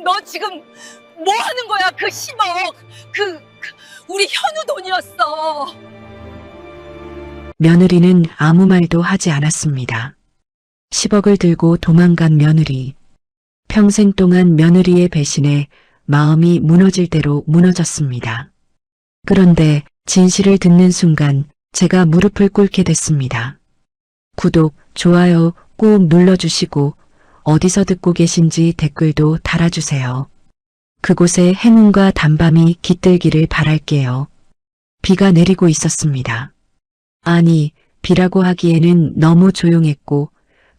너 지금 뭐 하는 거야? 그 10억. 우리 현우 돈이었어. 며느리는 아무 말도 하지 않았습니다. 10억을 들고 도망간 며느리. 평생 동안 며느리의 배신에 마음이 무너질 대로 무너졌습니다. 그런데 진실을 듣는 순간 제가 무릎을 꿇게 됐습니다. 구독, 좋아요 꾹 눌러주시고 어디서 듣고 계신지 댓글도 달아주세요. 그곳에 행운과 단밤이 깃들기를 바랄게요. 비가 내리고 있었습니다. 아니, 비라고 하기에는 너무 조용했고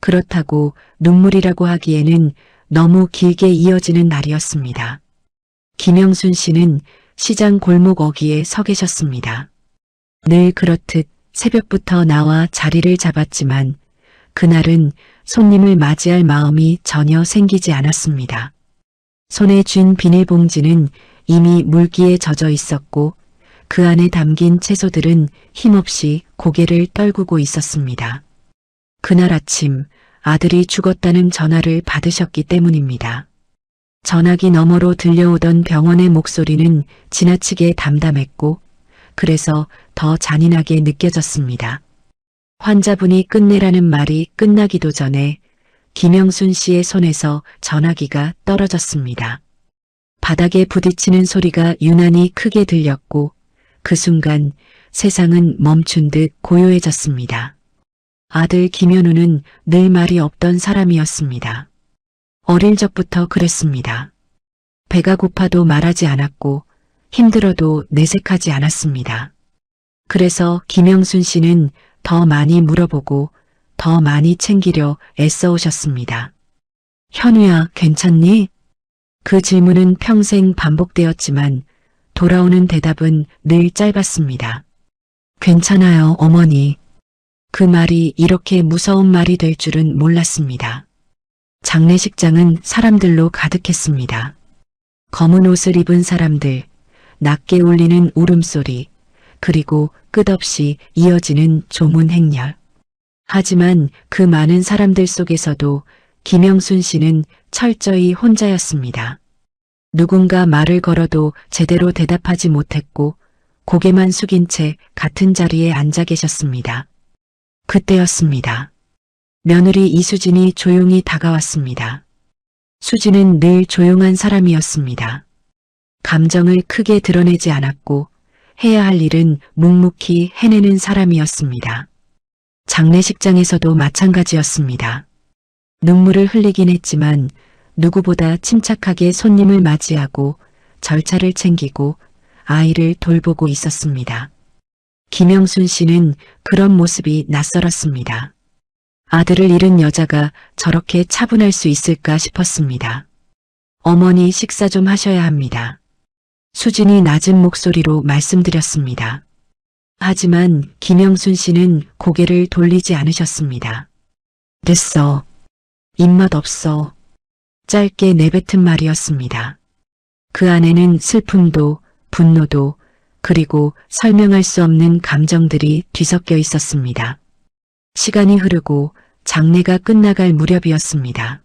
그렇다고 눈물이라고 하기에는 너무 길게 이어지는 날이었습니다. 김영순 씨는 시장 골목 어귀에 서 계셨습니다. 늘 그렇듯 새벽부터 나와 자리를 잡았지만 그날은 손님을 맞이할 마음이 전혀 생기지 않았습니다. 손에 쥔 비닐봉지는 이미 물기에 젖어 있었고 그 안에 담긴 채소들은 힘없이 고개를 떨구고 있었습니다. 그날 아침 아들이 죽었다는 전화를 받으셨기 때문입니다. 전화기 너머로 들려오던 병원의 목소리는 지나치게 담담했고 그래서 더 잔인하게 느껴졌습니다. 환자분이 끝내라는 말이 끝나기도 전에 김영순 씨의 손에서 전화기가 떨어졌습니다. 바닥에 부딪히는 소리가 유난히 크게 들렸고 그 순간 세상은 멈춘 듯 고요해졌습니다. 아들 김현우는 늘 말이 없던 사람이었습니다. 어릴 적부터 그랬습니다. 배가 고파도 말하지 않았고 힘들어도 내색하지 않았습니다. 그래서 김영순 씨는 더 많이 물어보고 더 많이 챙기려 애써 오셨습니다. 현우야, 괜찮니? 그 질문은 평생 반복되었지만 돌아오는 대답은 늘 짧았습니다. 괜찮아요, 어머니. 그 말이 이렇게 무서운 말이 될 줄은 몰랐습니다. 장례식장은 사람들로 가득했습니다. 검은 옷을 입은 사람들, 낮게 울리는 울음소리, 그리고 끝없이 이어지는 조문 행렬. 하지만 그 많은 사람들 속에서도 김영순 씨는 철저히 혼자였습니다. 누군가 말을 걸어도 제대로 대답하지 못했고 고개만 숙인 채 같은 자리에 앉아 계셨습니다. 그때였습니다. 며느리 이수진이 조용히 다가왔습니다. 수진은 늘 조용한 사람이었습니다. 감정을 크게 드러내지 않았고 해야 할 일은 묵묵히 해내는 사람이었습니다. 장례식장에서도 마찬가지였습니다. 눈물을 흘리긴 했지만 누구보다 침착하게 손님을 맞이하고 절차를 챙기고 아이를 돌보고 있었습니다. 김영순 씨는 그런 모습이 낯설었습니다. 아들을 잃은 여자가 저렇게 차분할 수 있을까 싶었습니다. 어머니 식사 좀 하셔야 합니다. 수진이 낮은 목소리로 말씀드렸습니다. 하지만 김영순 씨는 고개를 돌리지 않으셨습니다. 됐어. 입맛 없어. 짧게 내뱉은 말이었습니다. 그 안에는 슬픔도 분노도 그리고 설명할 수 없는 감정들이 뒤섞여 있었습니다. 시간이 흐르고 장례가 끝나갈 무렵이었습니다.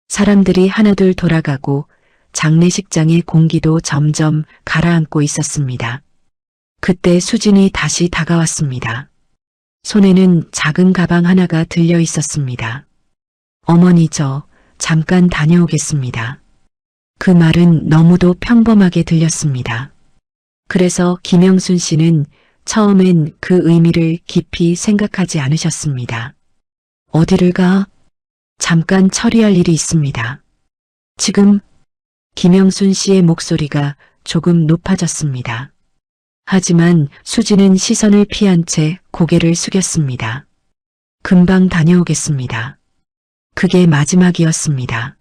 사람들이 하나둘 돌아가고 장례식장의 공기도 점점 가라앉고 있었습니다. 그때 수진이 다시 다가왔습니다. 손에는 작은 가방 하나가 들려 있었습니다. 어머니, 저 잠깐 다녀오겠습니다. 그 말은 너무도 평범하게 들렸습니다. 그래서 김영순 씨는 처음엔 그 의미를 깊이 생각하지 않으셨습니다. 어디를 가? 잠깐 처리할 일이 있습니다. 지금? 김영순 씨의 목소리가 조금 높아졌습니다. 하지만 수진은 시선을 피한 채 고개를 숙였습니다. 금방 다녀오겠습니다. 그게 마지막이었습니다.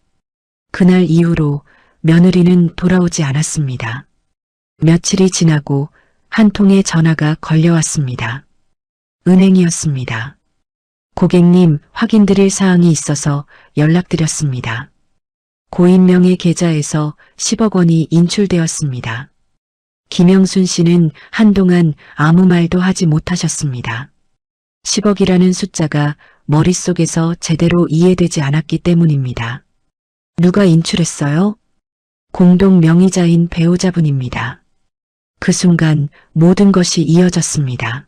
그날 이후로 며느리는 돌아오지 않았습니다. 며칠이 지나고 한 통의 전화가 걸려왔습니다. 은행이었습니다. 고객님, 확인드릴 사항이 있어서 연락드렸습니다. 고인명의 계좌에서 10억 원이 인출되었습니다. 김영순 씨는 한동안 아무 말도 하지 못하셨습니다. 10억이라는 숫자가 머릿속에서 제대로 이해되지 않았기 때문입니다. 누가 인출했어요? 공동 명의자인 배우자분입니다. 그 순간 모든 것이 이어졌습니다.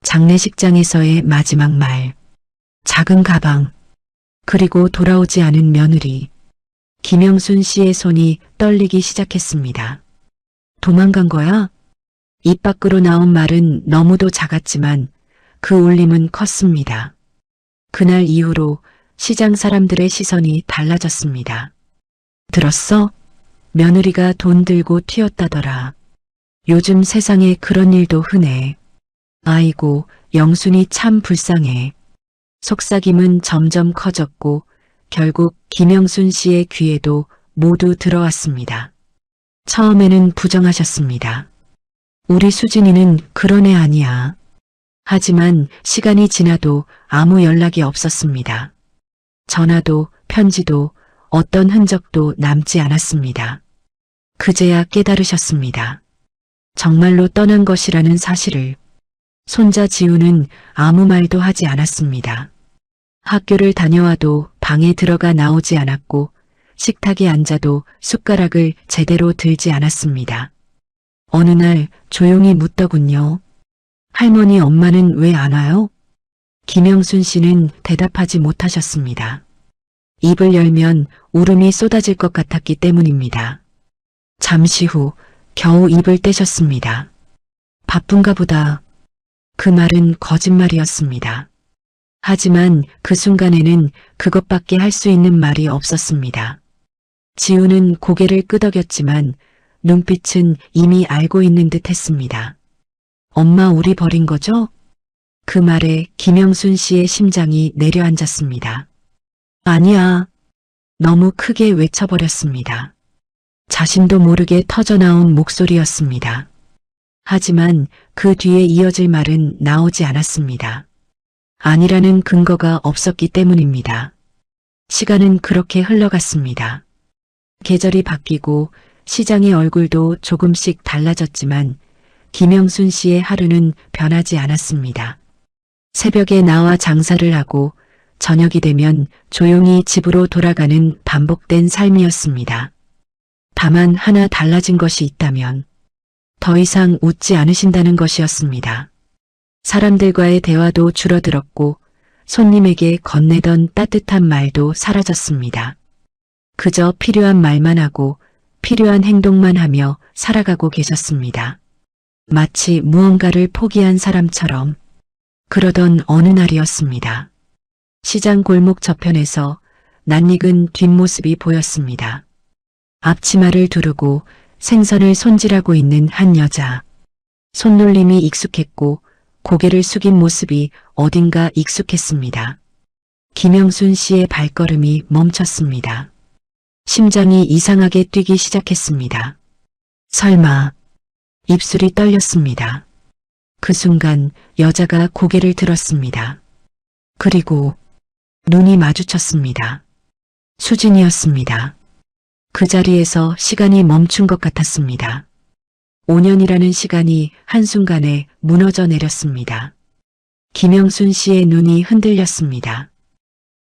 장례식장에서의 마지막 말, 작은 가방, 그리고 돌아오지 않은 며느리. 김영순 씨의 손이 떨리기 시작했습니다. 도망간 거야? 입 밖으로 나온 말은 너무도 작았지만 그 울림은 컸습니다. 그날 이후로 시장 사람들의 시선이 달라졌습니다. 들었어? 며느리가 돈 들고 튀었다더라. 요즘 세상에 그런 일도 흔해. 아이고, 영순이 참 불쌍해. 속삭임은 점점 커졌고 결국 김영순 씨의 귀에도 모두 들어왔습니다. 처음에는 부정하셨습니다. 우리 수진이는 그런 애 아니야. 하지만 시간이 지나도 아무 연락이 없었습니다. 전화도 편지도 어떤 흔적도 남지 않았습니다. 그제야 깨달으셨습니다. 정말로 떠난 것이라는 사실을. 손자 지우는 아무 말도 하지 않았습니다. 학교를 다녀와도 방에 들어가 나오지 않았고 식탁에 앉아도 숟가락을 제대로 들지 않았습니다. 어느 날 조용히 묻더군요. 할머니 엄마는 왜 안 와요? 김영순 씨는 대답하지 못하셨습니다. 입을 열면 울음이 쏟아질 것 같았기 때문입니다. 잠시 후 겨우 입을 떼셨습니다. 바쁜가 보다. 그 말은 거짓말이었습니다. 하지만 그 순간에는 그것밖에 할 수 있는 말이 없었습니다. 지우는 고개를 끄덕였지만 눈빛은 이미 알고 있는 듯 했습니다. 엄마 우리 버린 거죠? 그 말에 김영순 씨의 심장이 내려앉았습니다. 아니야. 너무 크게 외쳐버렸습니다. 자신도 모르게 터져나온 목소리였습니다. 하지만 그 뒤에 이어질 말은 나오지 않았습니다. 아니라는 근거가 없었기 때문입니다. 시간은 그렇게 흘러갔습니다. 계절이 바뀌고 시장의 얼굴도 조금씩 달라졌지만 김영순 씨의 하루는 변하지 않았습니다. 새벽에 나와 장사를 하고 저녁이 되면 조용히 집으로 돌아가는 반복된 삶이었습니다. 다만 하나 달라진 것이 있다면 더 이상 웃지 않으신다는 것이었습니다. 사람들과의 대화도 줄어들었고 손님에게 건네던 따뜻한 말도 사라졌습니다. 그저 필요한 말만 하고 필요한 행동만 하며 살아가고 계셨습니다. 마치 무언가를 포기한 사람처럼. 그러던 어느 날이었습니다. 시장 골목 저편에서 낯익은 뒷모습이 보였습니다. 앞치마를 두르고 생선을 손질하고 있는 한 여자. 손놀림이 익숙했고 고개를 숙인 모습이 어딘가 익숙했습니다. 김영순 씨의 발걸음이 멈췄습니다. 심장이 이상하게 뛰기 시작했습니다. 설마. 입술이 떨렸습니다. 그 순간 여자가 고개를 들었습니다. 그리고 눈이 마주쳤습니다. 수진이었습니다. 그 자리에서 시간이 멈춘 것 같았습니다. 5년이라는 시간이 한순간에 무너져 내렸습니다. 김영순 씨의 눈이 흔들렸습니다.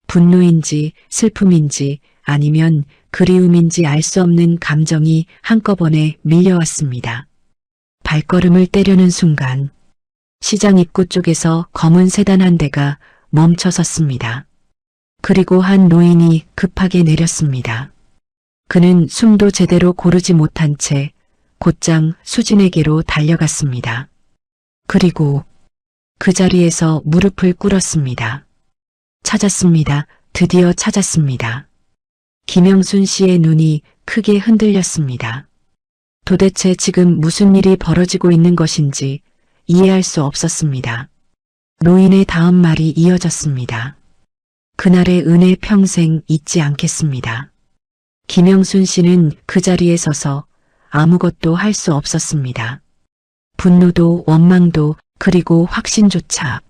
분노인지 슬픔인지 아니면 그리움인지 알 수 없는 감정이 한꺼번에 밀려왔습니다. 발걸음을 떼려는 순간 시장 입구 쪽에서 검은 세단 한 대가 멈춰 섰습니다. 그리고 한 노인이 급하게 내렸습니다. 그는 숨도 제대로 고르지 못한 채 곧장 수진에게로 달려갔습니다. 그리고 그 자리에서 무릎을 꿇었습니다. 찾았습니다. 드디어 찾았습니다. 김영순 씨의 눈이 크게 흔들렸습니다. 도대체 지금 무슨 일이 벌어지고 있는 것인지 이해할 수 없었습니다. 노인의 다음 말이 이어졌습니다. 그날의 은혜 평생 잊지 않겠습니다. 김영순 씨는 그 자리에 서서 아무것도 할 수 없었습니다. 분노도 원망도 그리고 확신조차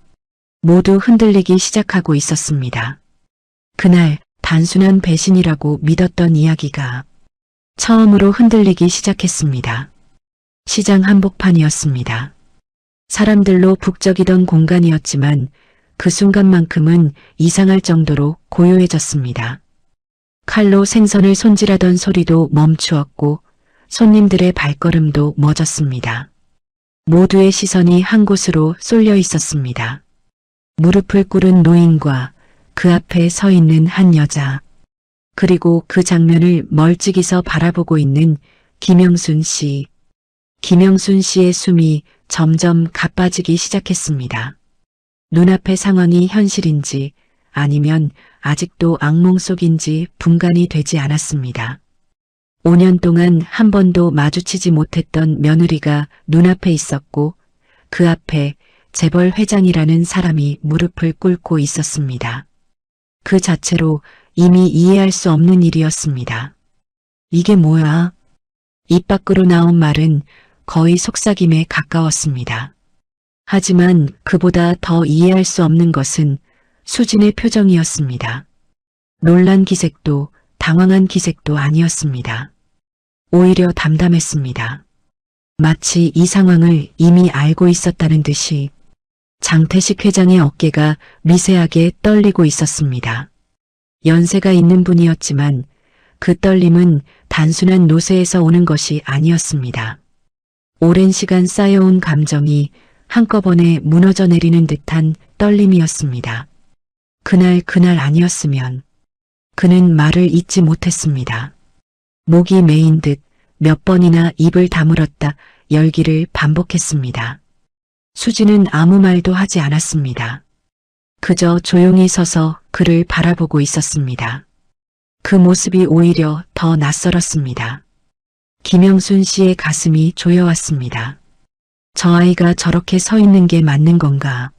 모두 흔들리기 시작하고 있었습니다. 그날 단순한 배신이라고 믿었던 이야기가 처음으로 흔들리기 시작했습니다. 시장 한복판이었습니다. 사람들로 북적이던 공간이었지만 그 순간만큼은 이상할 정도로 고요해졌습니다. 칼로 생선을 손질하던 소리도 멈추었고 손님들의 발걸음도 멎었습니다. 모두의 시선이 한 곳으로 쏠려 있었습니다. 무릎을 꿇은 노인과 그 앞에 서 있는 한 여자, 그리고 그 장면을 멀찍이서 바라보고 있는 김영순 씨. 김영순 씨의 숨이 점점 가빠지기 시작했습니다. 눈앞의 상황이 현실인지 아니면 아직도 악몽 속인지 분간이 되지 않았습니다. 5년 동안 한 번도 마주치지 못했던 며느리가 눈앞에 있었고 그 앞에 재벌 회장이라는 사람이 무릎을 꿇고 있었습니다. 그 자체로 이미 이해할 수 없는 일이었습니다. 이게 뭐야? 입 밖으로 나온 말은 거의 속삭임에 가까웠습니다. 하지만 그보다 더 이해할 수 없는 것은 수진의 표정이었습니다. 놀란 기색도 당황한 기색도 아니었습니다. 오히려 담담했습니다. 마치 이 상황을 이미 알고 있었다는 듯이 장태식 회장의 어깨가 미세하게 떨리고 있었습니다. 연세가 있는 분이었지만 그 떨림은 단순한 노쇠에서 오는 것이 아니었습니다. 오랜 시간 쌓여온 감정이 한꺼번에 무너져 내리는 듯한 떨림이었습니다. 그날 아니었으면 그는 말을 잇지 못했습니다. 목이 메인 듯 몇 번이나 입을 다물었다 열기를 반복했습니다. 수지는 아무 말도 하지 않았습니다. 그저 조용히 서서 그를 바라보고 있었습니다. 그 모습이 오히려 더 낯설었습니다. 김영순 씨의 가슴이 조여왔습니다. 저 아이가 저렇게 서 있는 게 맞는 건가?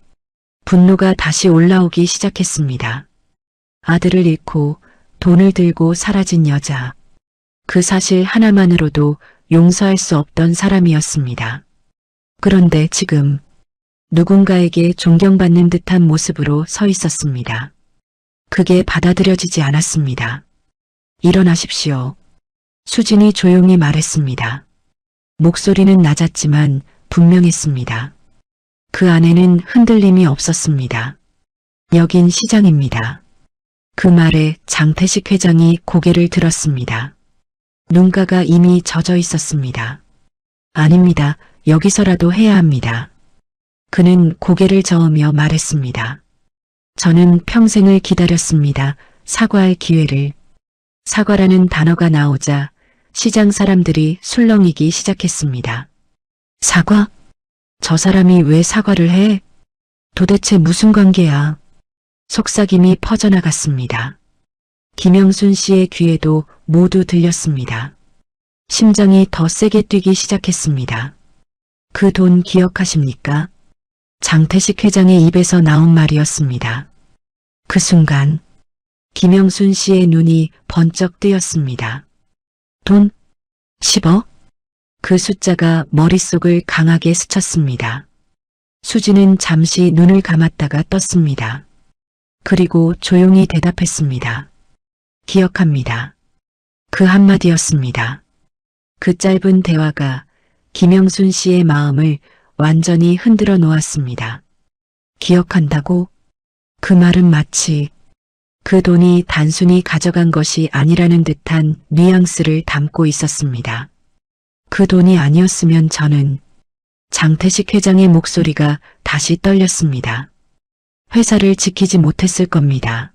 분노가 다시 올라오기 시작했습니다. 아들을 잃고 돈을 들고 사라진 여자. 그 사실 하나만으로도 용서할 수 없던 사람이었습니다. 그런데 지금 누군가에게 존경받는 듯한 모습으로 서 있었습니다. 그게 받아들여지지 않았습니다. 일어나십시오. 수진이 조용히 말했습니다. 목소리는 낮았지만 분명했습니다. 그 안에는 흔들림이 없었습니다. 여긴 시장입니다. 그 말에 장태식 회장이 고개를 들었습니다. 눈가가 이미 젖어 있었습니다. 아닙니다. 여기서라도 해야 합니다. 그는 고개를 저으며 말했습니다. 저는 평생을 기다렸습니다. 사과할 기회를. 사과라는 단어가 나오자 시장 사람들이 술렁이기 시작했습니다. 사과? 저 사람이 왜 사과를 해? 도대체 무슨 관계야? 속삭임이 퍼져나갔습니다. 김영순 씨의 귀에도 모두 들렸습니다. 심장이 더 세게 뛰기 시작했습니다. 그 돈 기억하십니까? 장태식 회장의 입에서 나온 말이었습니다. 그 순간 김영순 씨의 눈이 번쩍 뜨였습니다. 돈? 10억? 그 숫자가 머릿속을 강하게 스쳤습니다. 수지는 잠시 눈을 감았다가 떴습니다. 그리고 조용히 대답했습니다. 기억합니다. 그 한마디였습니다. 그 짧은 대화가 김영순 씨의 마음을 완전히 흔들어 놓았습니다. 기억한다고? 그 말은 마치 그 돈이 단순히 가져간 것이 아니라는 듯한 뉘앙스를 담고 있었습니다. 그 돈이 아니었으면 저는 장태식 회장의 목소리가 다시 떨렸습니다. 회사를 지키지 못했을 겁니다.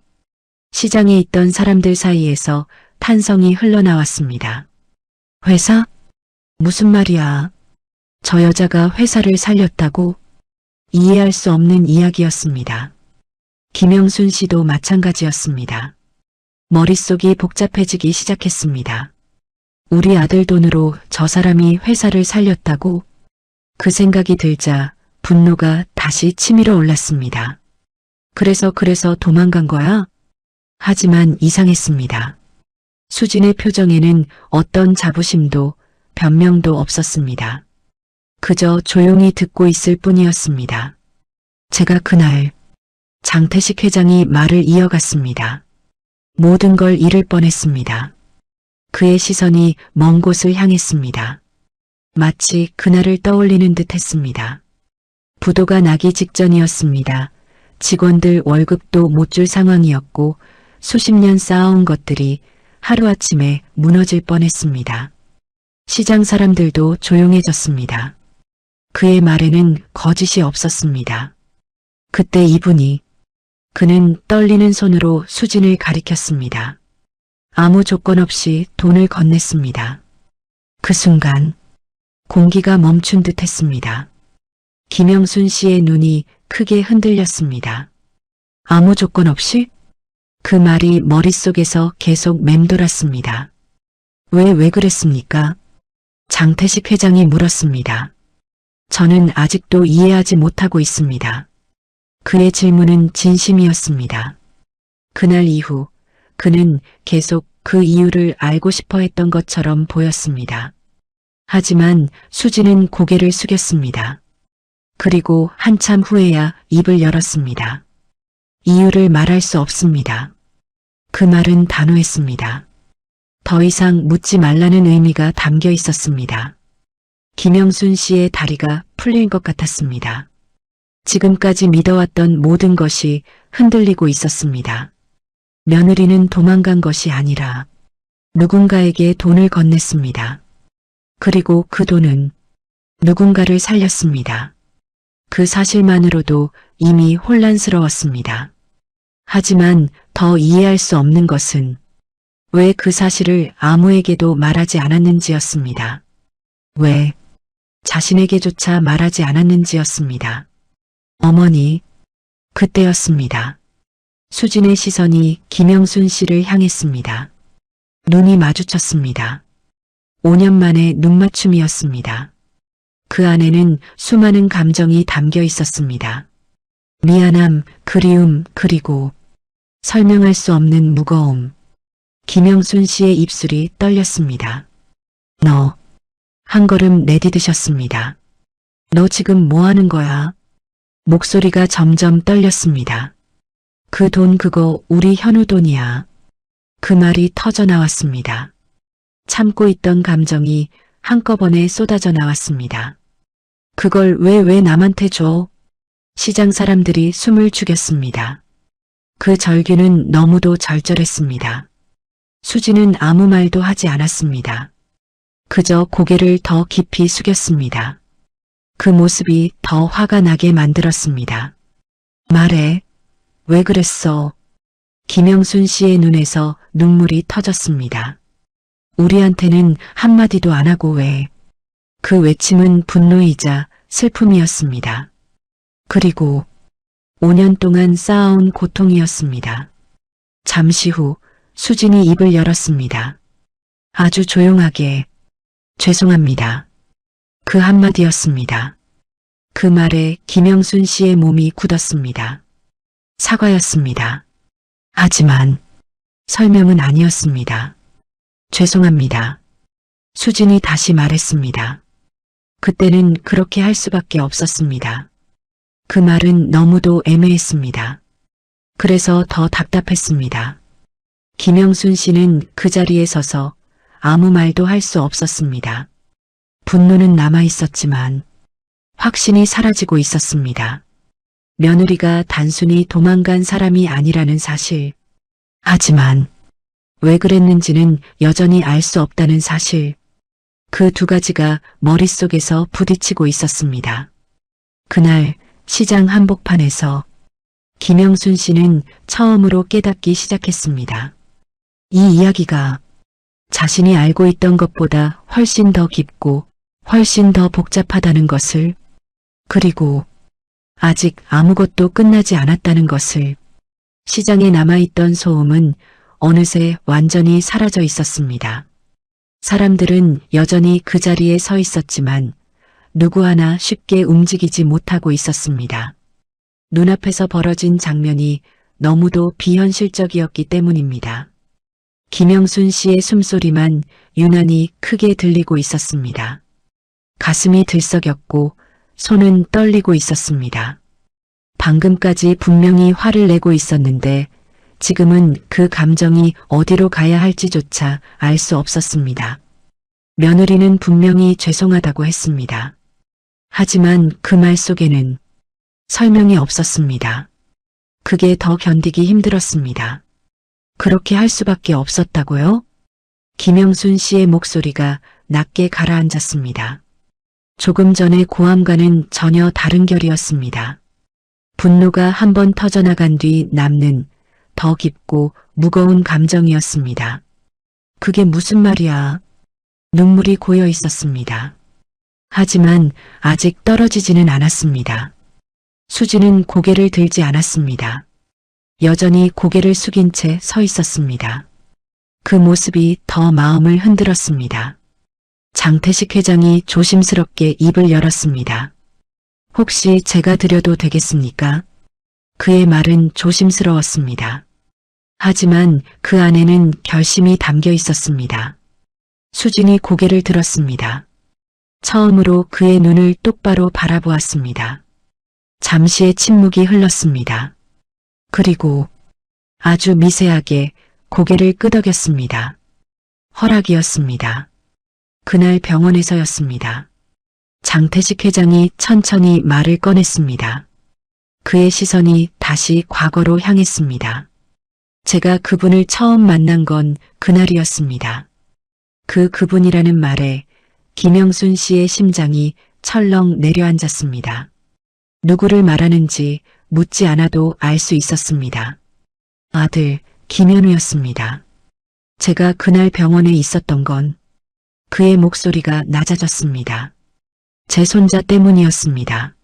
시장에 있던 사람들 사이에서 탄성이 흘러나왔습니다. 회사? 무슨 말이야? 저 여자가 회사를 살렸다고? 이해할 수 없는 이야기였습니다. 김영순 씨도 마찬가지였습니다. 머릿속이 복잡해지기 시작했습니다. 우리 아들 돈으로 저 사람이 회사를 살렸다고? 그 생각이 들자 분노가 다시 치밀어 올랐습니다. 그래서 도망간 거야? 하지만 이상했습니다. 수진의 표정에는 어떤 자부심도 변명도 없었습니다. 그저 조용히 듣고 있을 뿐이었습니다. 제가 그날 장태식 회장이 말을 이어갔습니다. 모든 걸 잃을 뻔했습니다. 그의 시선이 먼 곳을 향했습니다. 마치 그날을 떠올리는 듯 했습니다. 부도가 나기 직전이었습니다. 직원들 월급도 못 줄 상황이었고 수십 년 쌓아온 것들이 하루아침에 무너질 뻔했습니다. 시장 사람들도 조용해졌습니다. 그의 말에는 거짓이 없었습니다. 그때 그는 떨리는 손으로 수진을 가리켰습니다. 아무 조건 없이 돈을 건넸습니다. 그 순간 공기가 멈춘 듯 했습니다. 김영순 씨의 눈이 크게 흔들렸습니다. 아무 조건 없이? 그 말이 머릿속에서 계속 맴돌았습니다. 왜 그랬습니까? 장태식 회장이 물었습니다. 저는 아직도 이해하지 못하고 있습니다. 그의 질문은 진심이었습니다. 그날 이후 그는 계속 그 이유를 알고 싶어 했던 것처럼 보였습니다. 하지만 수지는 고개를 숙였습니다. 그리고 한참 후에야 입을 열었습니다. 이유를 말할 수 없습니다. 그 말은 단호했습니다. 더 이상 묻지 말라는 의미가 담겨 있었습니다. 김영순 씨의 다리가 풀린 것 같았습니다. 지금까지 믿어왔던 모든 것이 흔들리고 있었습니다. 며느리는 도망간 것이 아니라 누군가에게 돈을 건넸습니다. 그리고 그 돈은 누군가를 살렸습니다. 그 사실만으로도 이미 혼란스러웠습니다. 하지만 더 이해할 수 없는 것은 왜 그 사실을 아무에게도 말하지 않았는지였습니다. 왜 자신에게조차 말하지 않았는지였습니다. 어머니, 그때였습니다. 수진의 시선이 김영순 씨를 향했습니다. 눈이 마주쳤습니다. 5년 만의 눈맞춤이었습니다. 그 안에는 수많은 감정이 담겨 있었습니다. 미안함, 그리움, 그리고 설명할 수 없는 무거움. 김영순 씨의 입술이 떨렸습니다. 너, 한 걸음 내디드셨습니다. 너 지금 뭐 하는 거야? 목소리가 점점 떨렸습니다. 그 돈 그거 우리 현우 돈이야. 그 말이 터져 나왔습니다. 참고 있던 감정이 한꺼번에 쏟아져 나왔습니다. 그걸 왜 남한테 줘? 시장 사람들이 숨을 죽였습니다. 그 절규는 너무도 절절했습니다. 수지는 아무 말도 하지 않았습니다. 그저 고개를 더 깊이 숙였습니다. 그 모습이 더 화가 나게 만들었습니다. 말해, 왜 그랬어? 김영순 씨의 눈에서 눈물이 터졌습니다. 우리한테는 한마디도 안 하고 왜? 그 외침은 분노이자 슬픔이었습니다. 그리고 5년 동안 쌓아온 고통이었습니다. 잠시 후 수진이 입을 열었습니다. 아주 조용하게, 죄송합니다. 그 한마디였습니다. 그 말에 김영순 씨의 몸이 굳었습니다. 사과였습니다. 하지만 설명은 아니었습니다. 죄송합니다. 수진이 다시 말했습니다. 그때는 그렇게 할 수밖에 없었습니다. 그 말은 너무도 애매했습니다. 그래서 더 답답했습니다. 김영순 씨는 그 자리에 서서 아무 말도 할 수 없었습니다. 분노는 남아있었지만 확신이 사라지고 있었습니다. 며느리가 단순히 도망간 사람이 아니라는 사실. 하지만 왜 그랬는지는 여전히 알 수 없다는 사실. 그 두 가지가 머릿속에서 부딪히고 있었습니다. 그날 시장 한복판에서 김영순 씨는 처음으로 깨닫기 시작했습니다. 이 이야기가 자신이 알고 있던 것보다 훨씬 더 깊고 훨씬 더 복잡하다는 것을, 그리고 아직 아무것도 끝나지 않았다는 것을. 시장에 남아있던 소음은 어느새 완전히 사라져 있었습니다. 사람들은 여전히 그 자리에 서 있었지만 누구 하나 쉽게 움직이지 못하고 있었습니다. 눈앞에서 벌어진 장면이 너무도 비현실적이었기 때문입니다. 김영순 씨의 숨소리만 유난히 크게 들리고 있었습니다. 가슴이 들썩였고 손은 떨리고 있었습니다. 방금까지 분명히 화를 내고 있었는데 지금은 그 감정이 어디로 가야 할지조차 알 수 없었습니다. 며느리는 분명히 죄송하다고 했습니다. 하지만 그 말 속에는 설명이 없었습니다. 그게 더 견디기 힘들었습니다. 그렇게 할 수밖에 없었다고요? 김영순 씨의 목소리가 낮게 가라앉았습니다. 조금 전의 고함과는 전혀 다른 결이었습니다. 분노가 한번 터져나간 뒤 남는 더 깊고 무거운 감정이었습니다. 그게 무슨 말이야? 눈물이 고여 있었습니다. 하지만 아직 떨어지지는 않았습니다. 수지는 고개를 들지 않았습니다. 여전히 고개를 숙인 채 서 있었습니다. 그 모습이 더 마음을 흔들었습니다. 장태식 회장이 조심스럽게 입을 열었습니다. 혹시 제가 드려도 되겠습니까? 그의 말은 조심스러웠습니다. 하지만 그 안에는 결심이 담겨 있었습니다. 수진이 고개를 들었습니다. 처음으로 그의 눈을 똑바로 바라보았습니다. 잠시의 침묵이 흘렀습니다. 그리고 아주 미세하게 고개를 끄덕였습니다. 허락이었습니다. 그날 병원에서였습니다. 장태식 회장이 천천히 말을 꺼냈습니다. 그의 시선이 다시 과거로 향했습니다. 제가 그분을 처음 만난 건 그날이었습니다. 그분이라는 말에 김영순 씨의 심장이 철렁 내려앉았습니다. 누구를 말하는지 묻지 않아도 알 수 있었습니다. 아들 김현우였습니다. 제가 그날 병원에 있었던 건 그의 목소리가 낮아졌습니다. 제 손자 때문이었습니다.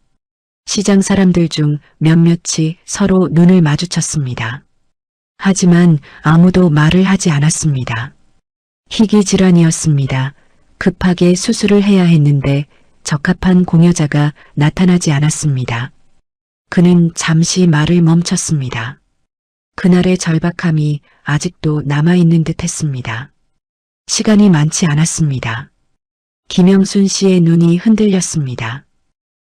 시장 사람들 중 몇몇이 서로 눈을 마주쳤습니다. 하지만 아무도 말을 하지 않았습니다. 희귀 질환이었습니다. 급하게 수술을 해야 했는데 적합한 공여자가 나타나지 않았습니다. 그는 잠시 말을 멈췄습니다. 그날의 절박함이 아직도 남아있는 듯 했습니다. 시간이 많지 않았습니다. 김영순 씨의 눈이 흔들렸습니다.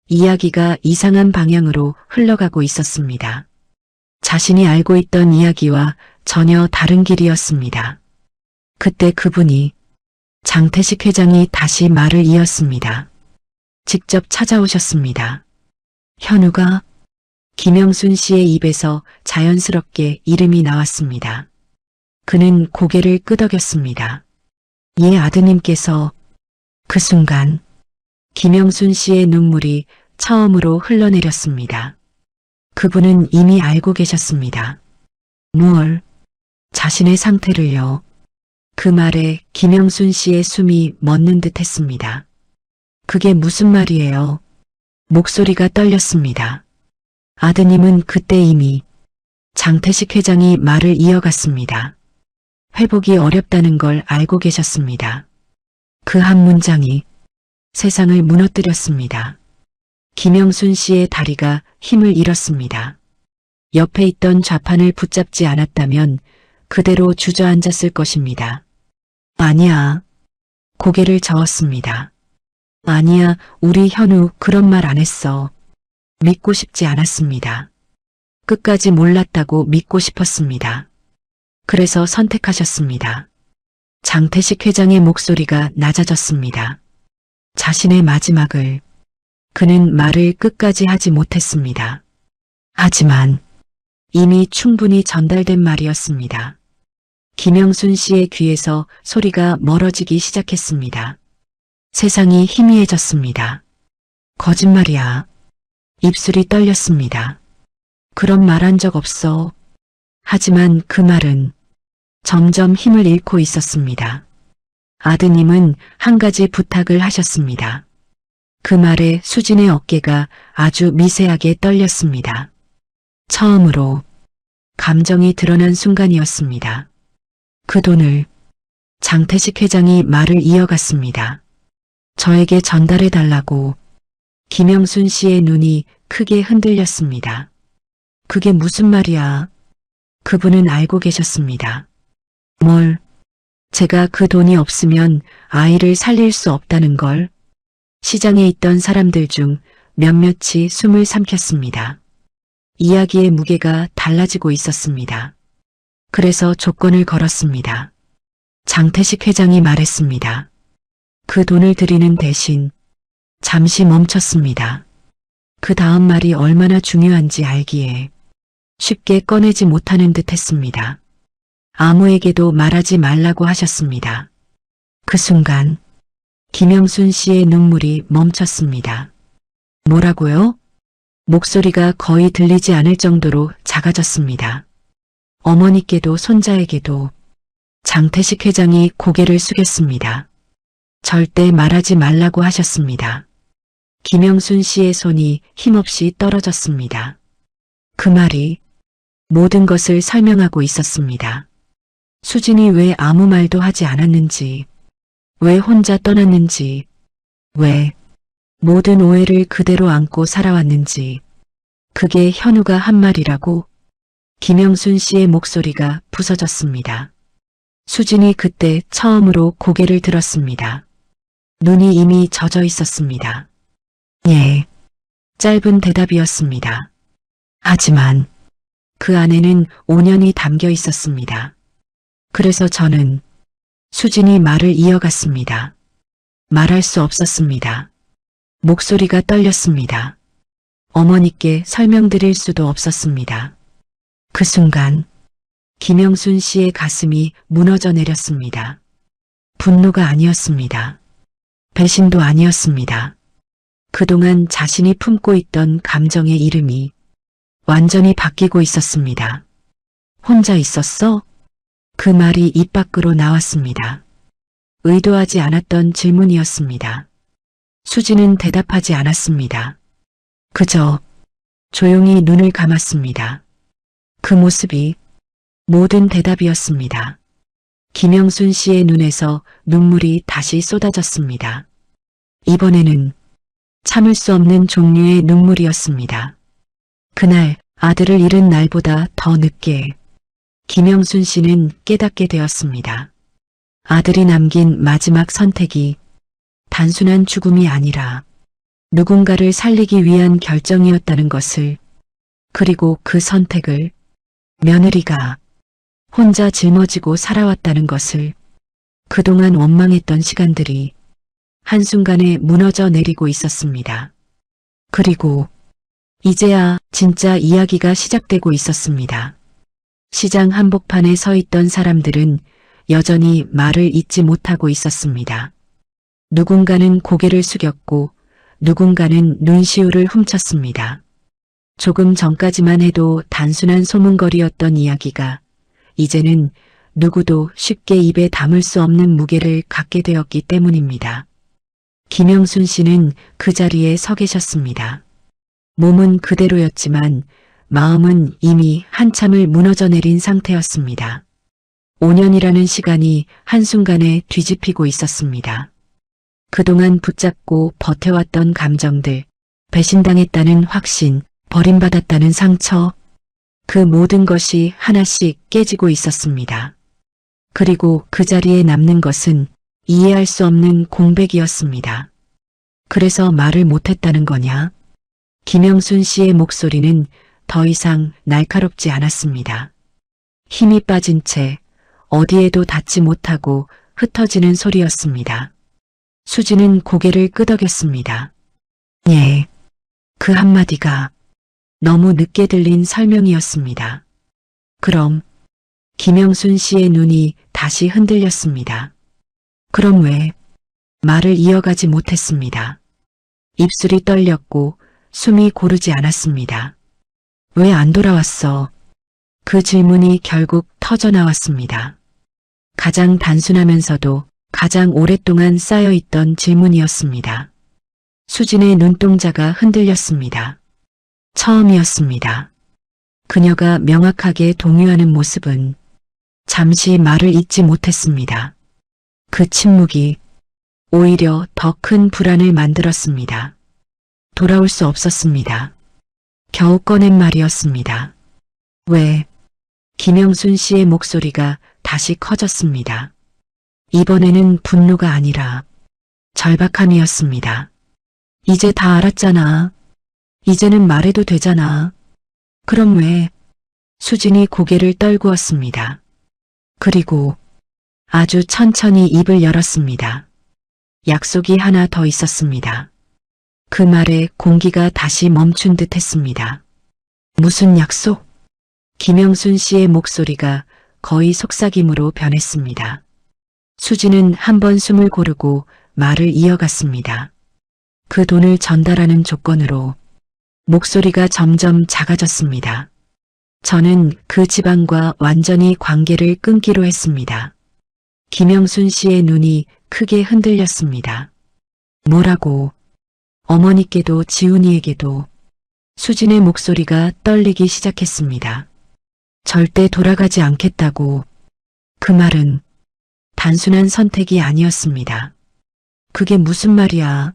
이야기가 이상한 방향으로 흘러가고 있었습니다. 자신이 알고 있던 이야기와 전혀 다른 길이었습니다. 그때 그분이 장태식 회장이 다시 말을 이었습니다. 직접 찾아오셨습니다. 현우가 김영순 씨의 입에서 자연스럽게 이름이 나왔습니다. 그는 고개를 끄덕였습니다. 예, 아드님께서. 그 순간 김영순 씨의 눈물이 처음으로 흘러내렸습니다. 그분은 이미 알고 계셨습니다. 뭘? 자신의 상태를요. 그 말에 김영순 씨의 숨이 멎는 듯 했습니다. 그게 무슨 말이에요? 목소리가 떨렸습니다. 아드님은 그때 이미 장태식 회장이 말을 이어갔습니다. 회복이 어렵다는 걸 알고 계셨습니다. 그 한 문장이 세상을 무너뜨렸습니다. 김영순 씨의 다리가 힘을 잃었습니다. 옆에 있던 좌판을 붙잡지 않았다면 그대로 주저앉았을 것입니다. 아니야. 고개를 저었습니다. 아니야, 우리 현우 그런 말 안 했어. 믿고 싶지 않았습니다. 끝까지 몰랐다고 믿고 싶었습니다. 그래서 선택하셨습니다. 장태식 회장의 목소리가 낮아졌습니다. 자신의 마지막을. 그는 말을 끝까지 하지 못했습니다. 하지만 이미 충분히 전달된 말이었습니다. 김영순 씨의 귀에서 소리가 멀어지기 시작했습니다. 세상이 희미해졌습니다. 거짓말이야. 입술이 떨렸습니다. 그런 말 한 적 없어. 하지만 그 말은 점점 힘을 잃고 있었습니다. 아드님은 한 가지 부탁을 하셨습니다. 그 말에 수진의 어깨가 아주 미세하게 떨렸습니다. 처음으로 감정이 드러난 순간이었습니다. 그 돈을. 장태식 회장이 말을 이어갔습니다. 저에게 전달해 달라고. 김영순 씨의 눈이 크게 흔들렸습니다. 그게 무슨 말이야? 그분은 알고 계셨습니다. 뭘? 제가 그 돈이 없으면 아이를 살릴 수 없다는 걸. 시장에 있던 사람들 중 몇몇이 숨을 삼켰습니다. 이야기의 무게가 달라지고 있었습니다. 그래서 조건을 걸었습니다. 장태식 회장이 말했습니다. 그 돈을 드리는 대신. 잠시 멈췄습니다. 그 다음 말이 얼마나 중요한지 알기에 쉽게 꺼내지 못하는 듯 했습니다. 아무에게도 말하지 말라고 하셨습니다. 그 순간 김영순 씨의 눈물이 멈췄습니다. 뭐라고요? 목소리가 거의 들리지 않을 정도로 작아졌습니다. 어머니께도 손자에게도. 장태식 회장이 고개를 숙였습니다. 절대 말하지 말라고 하셨습니다. 김영순 씨의 손이 힘없이 떨어졌습니다. 그 말이 모든 것을 설명하고 있었습니다. 수진이 왜 아무 말도 하지 않았는지, 왜 혼자 떠났는지, 왜 모든 오해를 그대로 안고 살아왔는지, 그게 현우가 한 말이라고. 김영순 씨의 목소리가 부서졌습니다. 수진이 그때 처음으로 고개를 들었습니다. 눈이 이미 젖어 있었습니다. 예. 짧은 대답이었습니다. 하지만 그 안에는 5년이 담겨 있었습니다. 그래서 저는 수진이 말을 이어갔습니다. 말할 수 없었습니다. 목소리가 떨렸습니다. 어머니께 설명드릴 수도 없었습니다. 그 순간 김영순 씨의 가슴이 무너져 내렸습니다. 분노가 아니었습니다. 배신도 아니었습니다. 그동안 자신이 품고 있던 감정의 이름이 완전히 바뀌고 있었습니다. 혼자 있었어? 그 말이 입 밖으로 나왔습니다. 의도하지 않았던 질문이었습니다. 수지는 대답하지 않았습니다. 그저 조용히 눈을 감았습니다. 그 모습이 모든 대답이었습니다. 김영순 씨의 눈에서 눈물이 다시 쏟아졌습니다. 이번에는 참을 수 없는 종류의 눈물이었습니다. 그날 아들을 잃은 날보다 더 늦게 김영순 씨는 깨닫게 되었습니다. 아들이 남긴 마지막 선택이 단순한 죽음이 아니라 누군가를 살리기 위한 결정이었다는 것을, 그리고 그 선택을 며느리가 혼자 짊어지고 살아왔다는 것을, 그동안 원망했던 시간들이 한순간에 무너져 내리고 있었습니다. 그리고 이제야 진짜 이야기가 시작되고 있었습니다. 시장 한복판에 서 있던 사람들은 여전히 말을 잇지 못하고 있었습니다. 누군가는 고개를 숙였고 누군가는 눈시울을 훔쳤습니다. 조금 전까지만 해도 단순한 소문거리였던 이야기가 이제는 누구도 쉽게 입에 담을 수 없는 무게를 갖게 되었기 때문입니다. 김영순 씨는 그 자리에 서 계셨습니다. 몸은 그대로였지만 마음은 이미 한참을 무너져 내린 상태였습니다. 5년이라는 시간이 한순간에 뒤집히고 있었습니다. 그동안 붙잡고 버텨왔던 감정들, 배신당했다는 확신, 버림받았다는 상처, 그 모든 것이 하나씩 깨지고 있었습니다. 그리고 그 자리에 남는 것은 이해할 수 없는 공백이었습니다. 그래서 말을 못했다는 거냐? 김영순 씨의 목소리는 더 이상 날카롭지 않았습니다. 힘이 빠진 채 어디에도 닿지 못하고 흩어지는 소리였습니다. 수지는 고개를 끄덕였습니다. 예. 그 한마디가 너무 늦게 들린 설명이었습니다. 그럼 김영순 씨의 눈이 다시 흔들렸습니다. 그럼 왜 말을 이어가지 못했습니다. 입술이 떨렸고 숨이 고르지 않았습니다. 왜 안 돌아왔어? 그 질문이 결국 터져나왔습니다. 가장 단순하면서도 가장 오랫동안 쌓여있던 질문이었습니다. 수진의 눈동자가 흔들렸습니다. 처음이었습니다. 그녀가 명확하게 동요하는 모습은 잠시 말을 잇지 못했습니다. 그 침묵이 오히려 더 큰 불안을 만들었습니다. 돌아올 수 없었습니다. 겨우 꺼낸 말이었습니다. 왜? 김영순 씨의 목소리가 다시 커졌습니다. 이번에는 분노가 아니라 절박함이었습니다. 이제 다 알았잖아. 이제는 말해도 되잖아. 그럼 왜? 수진이 고개를 떨구었습니다. 그리고 아주 천천히 입을 열었습니다. 약속이 하나 더 있었습니다. 그 말에 공기가 다시 멈춘 듯 했습니다. 무슨 약속? 김영순 씨의 목소리가 거의 속삭임으로 변했습니다. 수지는 한 번 숨을 고르고 말을 이어갔습니다. 그 돈을 전달하는 조건으로 목소리가 점점 작아졌습니다. 저는 그 집안과 완전히 관계를 끊기로 했습니다. 김영순 씨의 눈이 크게 흔들렸습니다. 뭐라고? 어머니께도 지훈이에게도. 수진의 목소리가 떨리기 시작했습니다. 절대 돌아가지 않겠다고. 그 말은 단순한 선택이 아니었습니다. 그게 무슨 말이야?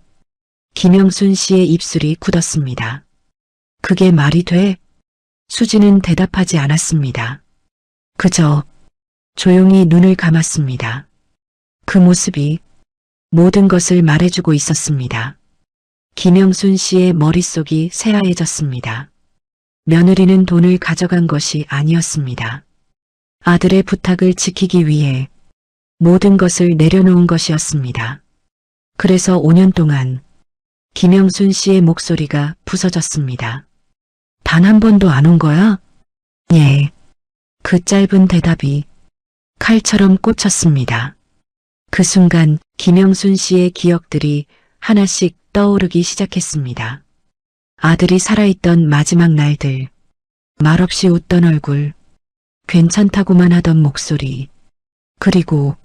김영순 씨의 입술이 굳었습니다. 그게 말이 돼? 수진은 대답하지 않았습니다. 그저 조용히 눈을 감았습니다. 그 모습이 모든 것을 말해주고 있었습니다. 김영순 씨의 머릿속이 새하얘졌습니다. 며느리는 돈을 가져간 것이 아니었습니다. 아들의 부탁을 지키기 위해 모든 것을 내려놓은 것이었습니다. 그래서 5년 동안 김영순 씨의 목소리가 부서졌습니다. 단 한 번도 안 온 거야? 예. 그 짧은 대답이 칼처럼 꽂혔습니다. 그 순간 김영순 씨의 기억들이 하나씩 떠오르기 시작했습니다. 아들이 살아있던 마지막 날들, 말없이 웃던 얼굴, 괜찮다고만 하던 목소리, 그리고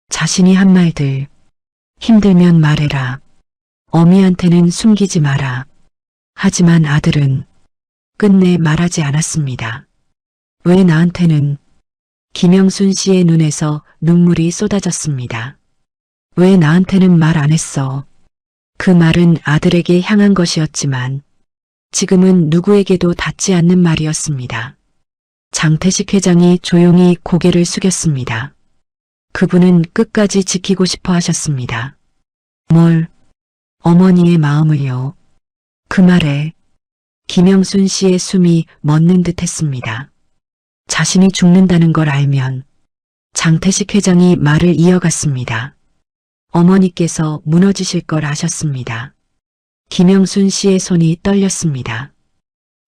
자신이 한 말들, 힘들면 말해라, 어미한테는 숨기지 마라. 하지만 아들은 끝내 말하지 않았습니다. 왜 나한테는? 김영순 씨의 눈에서 눈물이 쏟아졌습니다. 왜 나한테는 말 안 했어? 그 말은 아들에게 향한 것이었지만 지금은 누구에게도 닿지 않는 말이었습니다. 장태식 회장이 조용히 고개를 숙였습니다. 그분은 끝까지 지키고 싶어 하셨습니다. 뭘? 어머니의 마음을요. 그 말에 김영순 씨의 숨이 멎는 듯 했습니다. 자신이 죽는다는 걸 알면 장태식 회장이 말을 이어갔습니다. 어머니께서 무너지실 걸 아셨습니다. 김영순 씨의 손이 떨렸습니다.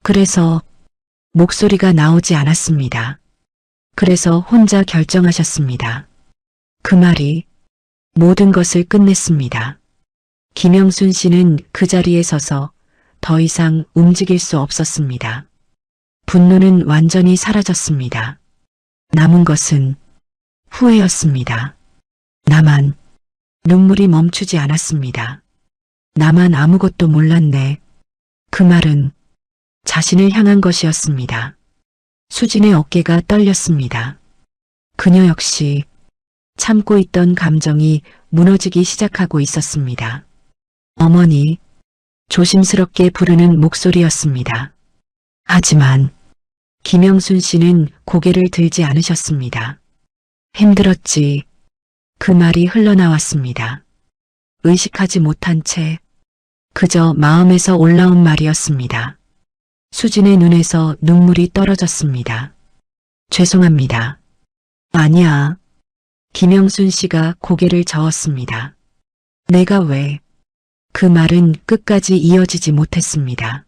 그래서 목소리가 나오지 않았습니다. 그래서 혼자 결정하셨습니다. 그 말이 모든 것을 끝냈습니다. 김영순 씨는 그 자리에 서서 더 이상 움직일 수 없었습니다. 분노는 완전히 사라졌습니다. 남은 것은 후회였습니다. 나만 눈물이 멈추지 않았습니다. 나만 아무것도 몰랐네. 그 말은 자신을 향한 것이었습니다. 수진의 어깨가 떨렸습니다. 그녀 역시 참고 있던 감정이 무너지기 시작하고 있었습니다. 어머니, 조심스럽게 부르는 목소리였습니다. 하지만 김영순 씨는 고개를 들지 않으셨습니다. 힘들었지. 그 말이 흘러나왔습니다. 의식하지 못한 채 그저 마음에서 올라온 말이었습니다. 수진의 눈에서 눈물이 떨어졌습니다. 죄송합니다. 아니야. 김영순 씨가 고개를 저었습니다. 내가 왜? 그 말은 끝까지 이어지지 못했습니다.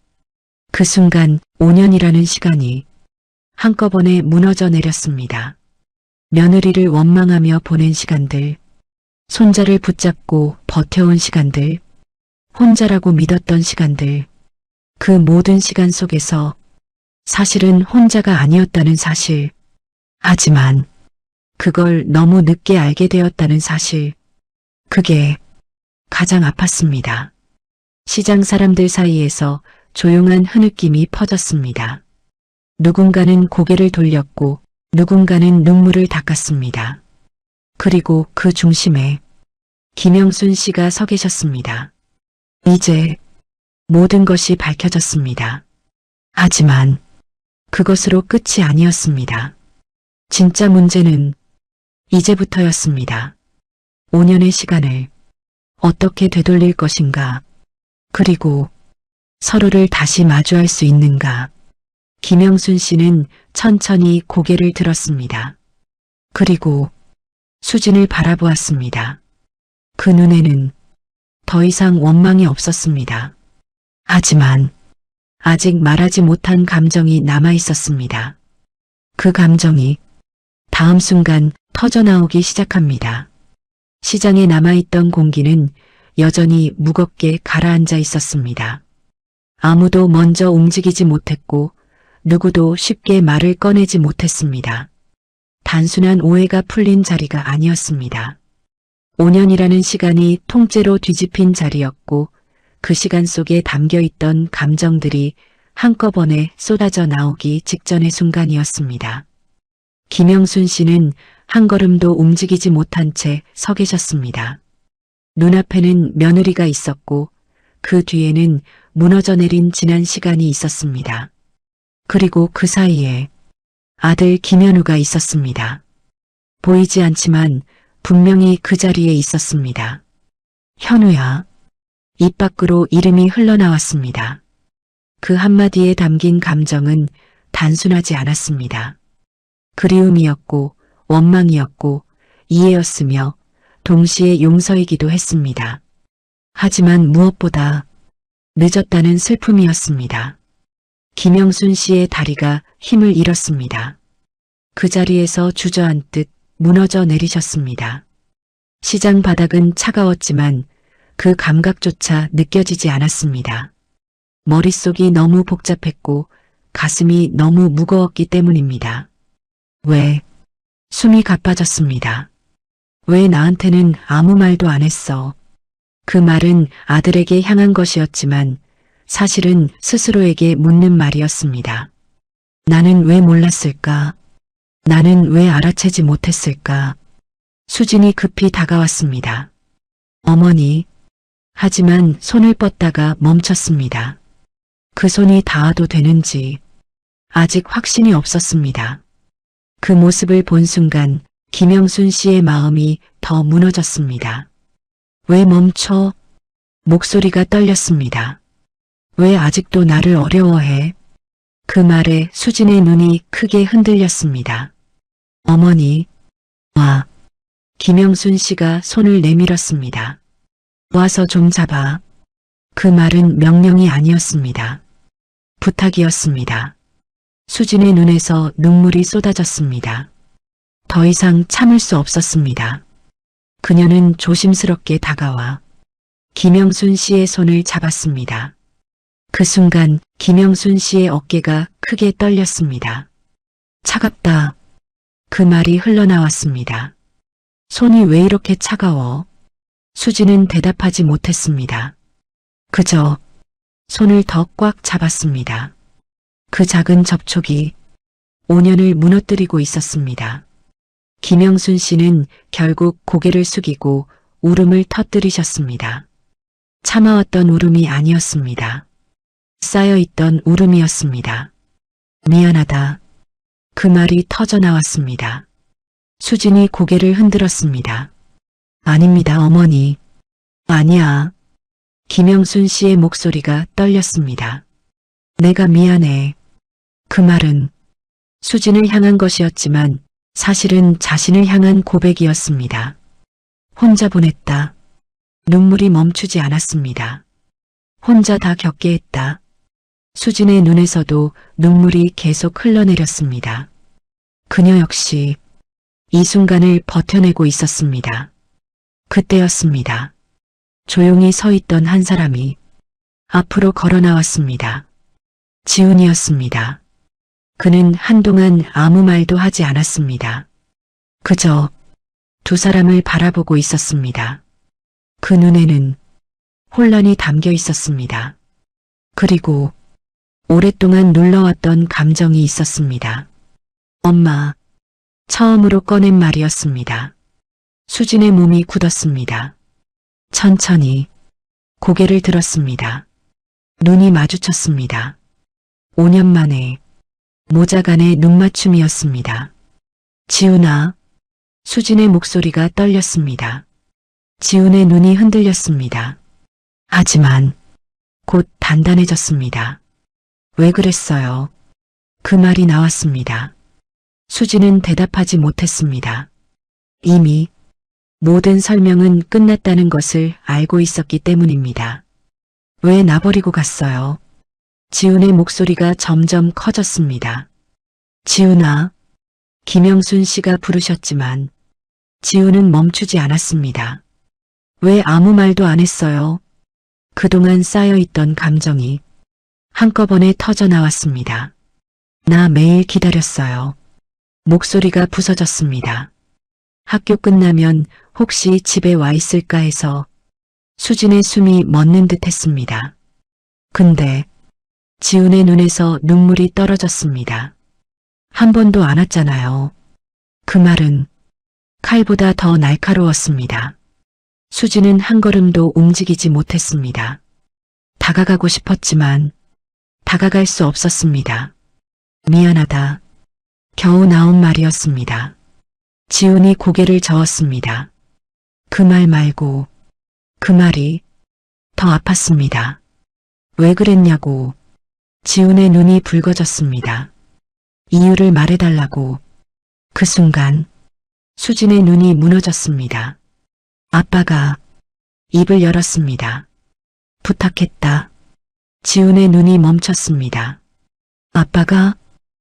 그 순간 5년이라는 시간이 한꺼번에 무너져 내렸습니다. 며느리를 원망하며 보낸 시간들, 손자를 붙잡고 버텨온 시간들, 혼자라고 믿었던 시간들, 그 모든 시간 속에서 사실은 혼자가 아니었다는 사실, 하지만 그걸 너무 늦게 알게 되었다는 사실, 그게 가장 아팠습니다. 시장 사람들 사이에서 조용한 흐느낌이 퍼졌습니다. 누군가는 고개를 돌렸고 누군가는 눈물을 닦았습니다. 그리고 그 중심에 김영순 씨가 서 계셨습니다. 이제 모든 것이 밝혀졌습니다. 하지만 그것으로 끝이 아니었습니다. 진짜 문제는 이제부터였습니다. 5년의 시간을 어떻게 되돌릴 것인가, 그리고 서로를 다시 마주할 수 있는가. 김영순 씨는 천천히 고개를 들었습니다. 그리고 수진을 바라보았습니다. 그 눈에는 더 이상 원망이 없었습니다. 하지만 아직 말하지 못한 감정이 남아 있었습니다. 그 감정이 다음 순간 터져나오기 시작합니다. 시장에 남아있던 공기는 여전히 무겁게 가라앉아 있었습니다. 아무도 먼저 움직이지 못했고 누구도 쉽게 말을 꺼내지 못했습니다. 단순한 오해가 풀린 자리가 아니었습니다. 5년이라는 시간이 통째로 뒤집힌 자리였고 그 시간 속에 담겨있던 감정들이 한꺼번에 쏟아져 나오기 직전의 순간이었습니다. 김영순 씨는 한 걸음도 움직이지 못한 채 서 계셨습니다. 눈앞에는 며느리가 있었고 그 뒤에는 무너져 내린 지난 시간이 있었습니다. 그리고 그 사이에 아들 김현우가 있었습니다. 보이지 않지만 분명히 그 자리에 있었습니다. 현우야. 입 밖으로 이름이 흘러나왔습니다. 그 한마디에 담긴 감정은 단순하지 않았습니다. 그리움이었고 원망이었고 이해였으며 동시에 용서이기도 했습니다. 하지만 무엇보다 늦었다는 슬픔이었습니다. 김영순 씨의 다리가 힘을 잃었습니다. 그 자리에서 주저앉듯 무너져 내리셨습니다. 시장 바닥은 차가웠지만 그 감각조차 느껴지지 않았습니다. 머릿속이 너무 복잡했고 가슴이 너무 무거웠기 때문입니다. 왜? 숨이 가빠졌습니다. 왜 나한테는 아무 말도 안 했어? 그 말은 아들에게 향한 것이었지만 사실은 스스로에게 묻는 말이었습니다. 나는 왜 몰랐을까? 나는 왜 알아채지 못했을까? 수진이 급히 다가왔습니다. 어머니. 하지만 손을 뻗다가 멈췄습니다. 그 손이 닿아도 되는지 아직 확신이 없었습니다. 그 모습을 본 순간 김영순 씨의 마음이 더 무너졌습니다. 왜 멈춰? 목소리가 떨렸습니다. 왜 아직도 나를 어려워해? 그 말에 수진의 눈이 크게 흔들렸습니다. 어머니, 와. 김영순 씨가 손을 내밀었습니다. 와서 좀 잡아. 그 말은 명령이 아니었습니다. 부탁이었습니다. 수진의 눈에서 눈물이 쏟아졌습니다. 더 이상 참을 수 없었습니다. 그녀는 조심스럽게 다가와 김영순 씨의 손을 잡았습니다. 그 순간 김영순 씨의 어깨가 크게 떨렸습니다. 차갑다. 그 말이 흘러나왔습니다. 손이 왜 이렇게 차가워? 수진은 대답하지 못했습니다. 그저 손을 더 꽉 잡았습니다. 그 작은 접촉이 5년을 무너뜨리고 있었습니다. 김영순 씨는 결국 고개를 숙이고 울음을 터뜨리셨습니다. 참아왔던 울음이 아니었습니다. 쌓여있던 울음이었습니다. 미안하다. 그 말이 터져나왔습니다. 수진이 고개를 흔들었습니다. 아닙니다, 어머니. 아니야. 김영순 씨의 목소리가 떨렸습니다. 내가 미안해. 그 말은 수진을 향한 것이었지만 사실은 자신을 향한 고백이었습니다. 혼자 보냈다. 눈물이 멈추지 않았습니다. 혼자 다 겪게 했다. 수진의 눈에서도 눈물이 계속 흘러내렸습니다. 그녀 역시 이 순간을 버텨내고 있었습니다. 그때였습니다. 조용히 서 있던 한 사람이 앞으로 걸어 나왔습니다. 지훈이었습니다. 그는 한동안 아무 말도 하지 않았습니다. 그저 두 사람을 바라보고 있었습니다. 그 눈에는 혼란이 담겨 있었습니다. 그리고 오랫동안 눌러왔던 감정이 있었습니다. 엄마. 처음으로 꺼낸 말이었습니다. 수진의 몸이 굳었습니다. 천천히 고개를 들었습니다. 눈이 마주쳤습니다. 5년 만에 모자간의 눈맞춤이었습니다. 지훈아. 수진의 목소리가 떨렸습니다. 지훈의 눈이 흔들렸습니다. 하지만 곧 단단해졌습니다. 왜 그랬어요? 그 말이 나왔습니다. 수진은 대답하지 못했습니다. 이미 모든 설명은 끝났다는 것을 알고 있었기 때문입니다. 왜 나버리고 갔어요? 지훈의 목소리가 점점 커졌습니다. 지훈아. 김영순 씨가 부르셨지만 지우는 멈추지 않았습니다. 왜 아무 말도 안 했어요? 그동안 쌓여있던 감정이 한꺼번에 터져 나왔습니다. 나 매일 기다렸어요. 목소리가 부서졌습니다. 학교 끝나면 혹시 집에 와 있을까 해서 수진의 숨이 멎는 듯 했습니다. 근데 지훈의 눈에서 눈물이 떨어졌습니다. 한 번도 안 왔잖아요. 그 말은 칼보다 더 날카로웠습니다. 수진은 한 걸음도 움직이지 못했습니다. 다가가고 싶었지만 다가갈 수 없었습니다. 미안하다. 겨우 나온 말이었습니다. 지훈이 고개를 저었습니다. 그 말 말고 그 말이 더 아팠습니다. 왜 그랬냐고. 지훈의 눈이 붉어졌습니다. 이유를 말해달라고. 그 순간 수진의 눈이 무너졌습니다. 아빠가 입을 열었습니다. 부탁했다. 지훈의 눈이 멈췄습니다.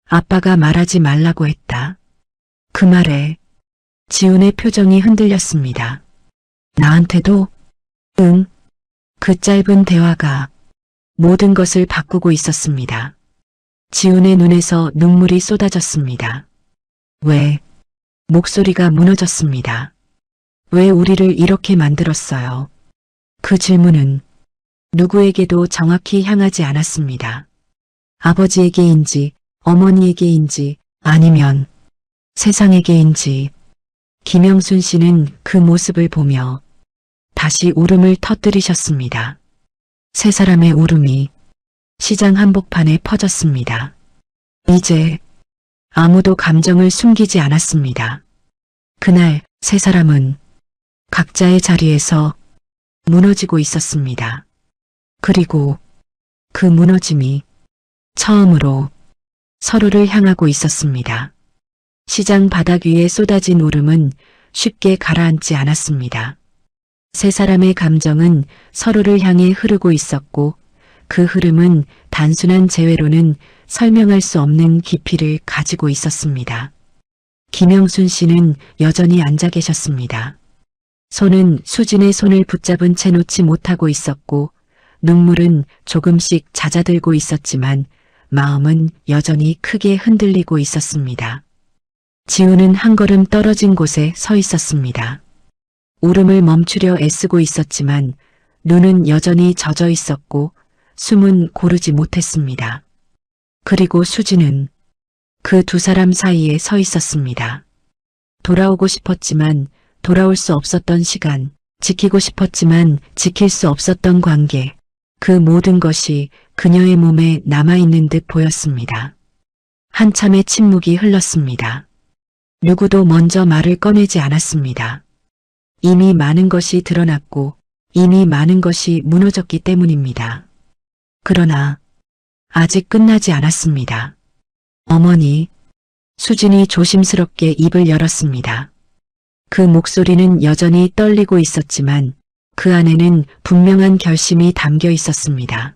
아빠가 말하지 말라고 했다. 그 말에 지훈의 표정이 흔들렸습니다. 나한테도? 응. 그 짧은 대화가 모든 것을 바꾸고 있었습니다. 지훈의 눈에서 눈물이 쏟아졌습니다. 왜? 목소리가 무너졌습니다. 왜 우리를 이렇게 만들었어요? 그 질문은 누구에게도 정확히 향하지 않았습니다. 아버지에게인지 어머니에게인지 아니면 세상에게인지. 김영순 씨는 그 모습을 보며 다시 울음을 터뜨리셨습니다. 세 사람의 울음이 시장 한복판에 퍼졌습니다. 이제 아무도 감정을 숨기지 않았습니다. 그날 세 사람은 각자의 자리에서 무너지고 있었습니다. 그리고 그 무너짐이 처음으로 서로를 향하고 있었습니다. 시장 바닥 위에 쏟아진 울음은 쉽게 가라앉지 않았습니다. 세 사람의 감정은 서로를 향해 흐르고 있었고 그 흐름은 단순한 재회로는 설명할 수 없는 깊이를 가지고 있었습니다. 김영순 씨는 여전히 앉아 계셨습니다. 손은 수진의 손을 붙잡은 채 놓지 못하고 있었고 눈물은 조금씩 잦아들고 있었지만 마음은 여전히 크게 흔들리고 있었습니다. 지우는 한 걸음 떨어진 곳에 서 있었습니다. 울음을 멈추려 애쓰고 있었지만 눈은 여전히 젖어 있었고 숨은 고르지 못했습니다. 그리고 수진은 그 두 사람 사이에 서 있었습니다. 돌아오고 싶었지만 돌아올 수 없었던 시간, 지키고 싶었지만 지킬 수 없었던 관계, 그 모든 것이 그녀의 몸에 남아있는 듯 보였습니다. 한참의 침묵이 흘렀습니다. 누구도 먼저 말을 꺼내지 않았습니다. 이미 많은 것이 드러났고 이미 많은 것이 무너졌기 때문입니다. 그러나 아직 끝나지 않았습니다. 어머니, 수진이 조심스럽게 입을 열었습니다. 그 목소리는 여전히 떨리고 있었지만 그 안에는 분명한 결심이 담겨 있었습니다.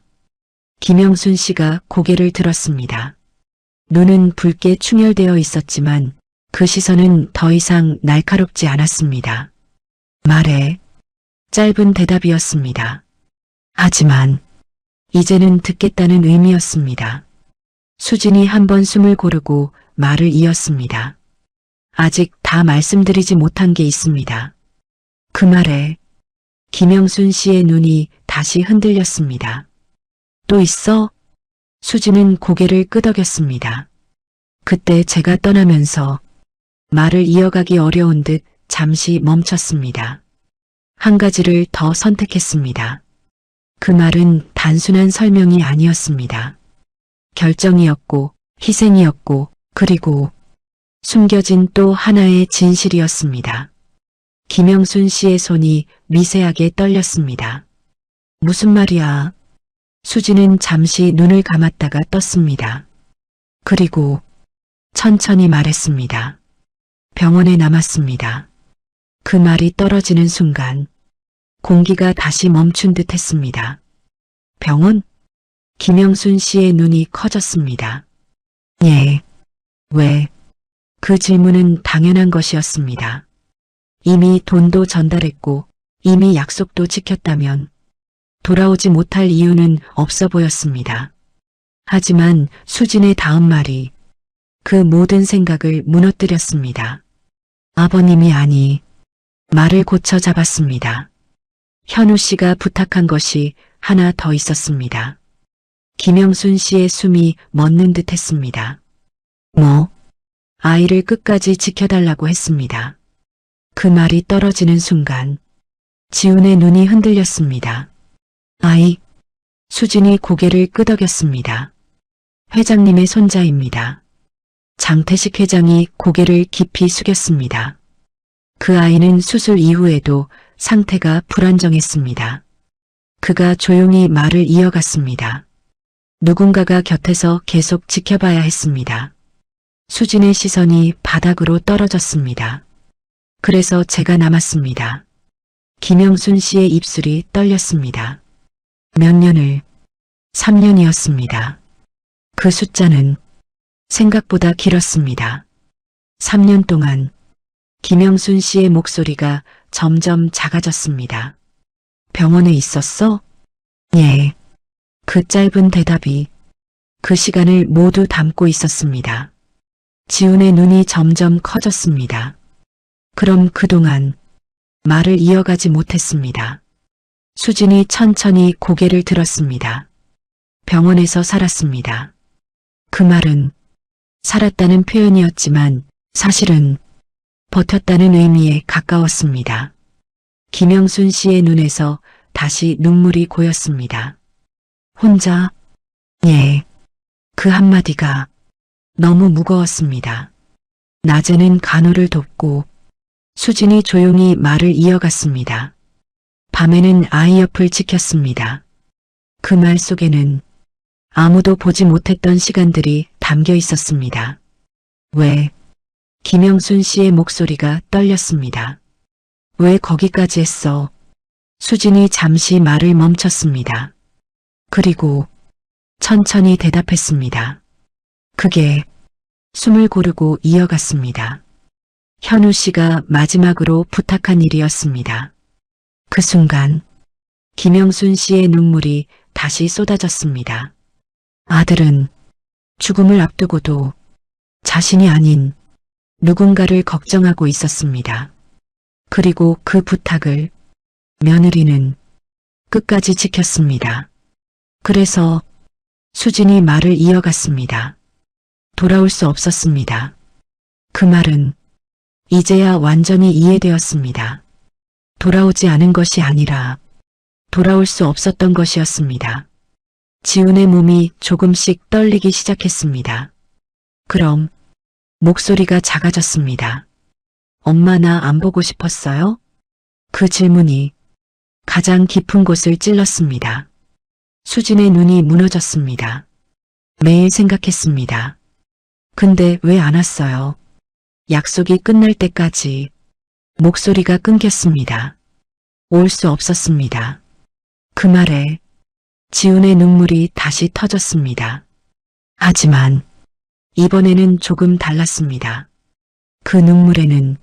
김영순 씨가 고개를 들었습니다. 눈은 붉게 충혈되어 있었지만 그 시선은 더 이상 날카롭지 않았습니다. 말해. 짧은 대답이었습니다. 하지만 이제는 듣겠다는 의미였습니다. 수진이 한 번 숨을 고르고 말을 이었습니다. 아직 다 말씀드리지 못한 게 있습니다. 그 말에 김영순 씨의 눈이 다시 흔들렸습니다. 또 있어? 수진은 고개를 끄덕였습니다. 그때 제가 떠나면서 말을 이어가기 어려운 듯 잠시 멈췄습니다. 한 가지를 더 선택했습니다. 그 말은 단순한 설명이 아니었습니다. 결정이었고 희생이었고 그리고 숨겨진 또 하나의 진실이었습니다. 김영순 씨의 손이 미세하게 떨렸습니다. 무슨 말이야? 수지는 잠시 눈을 감았다가 떴습니다. 그리고 천천히 말했습니다. 병원에 남았습니다. 그 말이 떨어지는 순간 공기가 다시 멈춘 듯 했습니다. 병원? 김영순 씨의 눈이 커졌습니다. 예. 왜? 그 질문은 당연한 것이었습니다. 이미 돈도 전달했고 이미 약속도 지켰다면 돌아오지 못할 이유는 없어 보였습니다. 하지만 수진의 다음 말이 그 모든 생각을 무너뜨렸습니다. 아버님이 아니, 말을 고쳐 잡았습니다. 현우 씨가 부탁한 것이 하나 더 있었습니다. 김영순 씨의 숨이 멎는 듯 했습니다. 뭐? 아이를 끝까지 지켜달라고 했습니다. 그 말이 떨어지는 순간 지훈의 눈이 흔들렸습니다. 아이, 수진이 고개를 끄덕였습니다. 회장님의 손자입니다. 장태식 회장이 고개를 깊이 숙였습니다. 그 아이는 수술 이후에도 상태가 불안정했습니다. 그가 조용히 말을 이어갔습니다. 누군가가 곁에서 계속 지켜봐야 했습니다. 수진의 시선이 바닥으로 떨어졌습니다. 그래서 제가 남았습니다. 김영순 씨의 입술이 떨렸습니다. 몇 년을? 3년이었습니다. 그 숫자는 생각보다 길었습니다. 3년 동안 김영순 씨의 목소리가 점점 작아졌습니다. 병원에 있었어? 예. 그 짧은 대답이 그 시간을 모두 담고 있었습니다. 지훈의 눈이 점점 커졌습니다. 그럼 그동안 말을 이어가지 못했습니다. 수진이 천천히 고개를 들었습니다. 병원에서 살았습니다. 그 말은 살았다는 표현이었지만 사실은 버텼다는 의미에 가까웠습니다. 김영순 씨의 눈에서 다시 눈물이 고였습니다. 혼자? 예. 그 한마디가 너무 무거웠습니다. 낮에는 간호를 돕고 수진이 조용히 말을 이어갔습니다. 밤에는 아이 옆을 지켰습니다. 그 말 속에는 아무도 보지 못했던 시간들이 담겨 있었습니다. 왜? 김영순 씨의 목소리가 떨렸습니다. 왜 거기까지 했어? 수진이 잠시 말을 멈췄습니다. 그리고 천천히 대답했습니다. 그게 숨을 고르고 이어갔습니다. 현우 씨가 마지막으로 부탁한 일이었습니다. 그 순간 김영순 씨의 눈물이 다시 쏟아졌습니다. 아들은 죽음을 앞두고도 자신이 아닌 누군가를 걱정하고 있었습니다. 그리고 그 부탁을 며느리는 끝까지 지켰습니다. 그래서 수진이 말을 이어갔습니다. 돌아올 수 없었습니다. 그 말은 이제야 완전히 이해되었습니다. 돌아오지 않은 것이 아니라 돌아올 수 없었던 것이었습니다. 지훈의 몸이 조금씩 떨리기 시작했습니다. 그럼 목소리가 작아졌습니다. 엄마 나 안 보고 싶었어요? 그 질문이 가장 깊은 곳을 찔렀습니다. 수진의 눈이 무너졌습니다. 매일 생각했습니다. 근데 왜 안 왔어요? 약속이 끝날 때까지 목소리가 끊겼습니다. 올 수 없었습니다. 그 말에 지훈의 눈물이 다시 터졌습니다. 하지만 이번에는 조금 달랐습니다. 그 눈물에는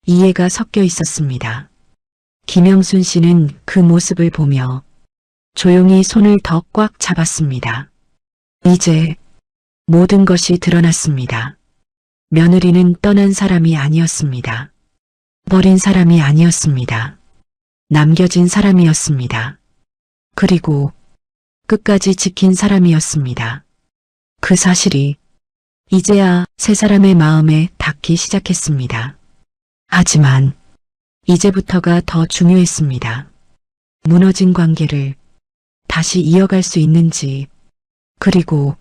이해가 섞여 있었습니다. 김영순 씨는 그 모습을 보며 조용히 손을 더 꽉 잡았습니다. 이제 모든 것이 드러났습니다. 며느리는 떠난 사람이 아니었습니다. 버린 사람이 아니었습니다. 남겨진 사람이었습니다. 그리고 끝까지 지킨 사람이었습니다. 그 사실이 이제야 세 사람의 마음에 닿기 시작했습니다. 하지만 이제부터가 더 중요했습니다. 무너진 관계를 다시 이어갈 수 있는지, 그리고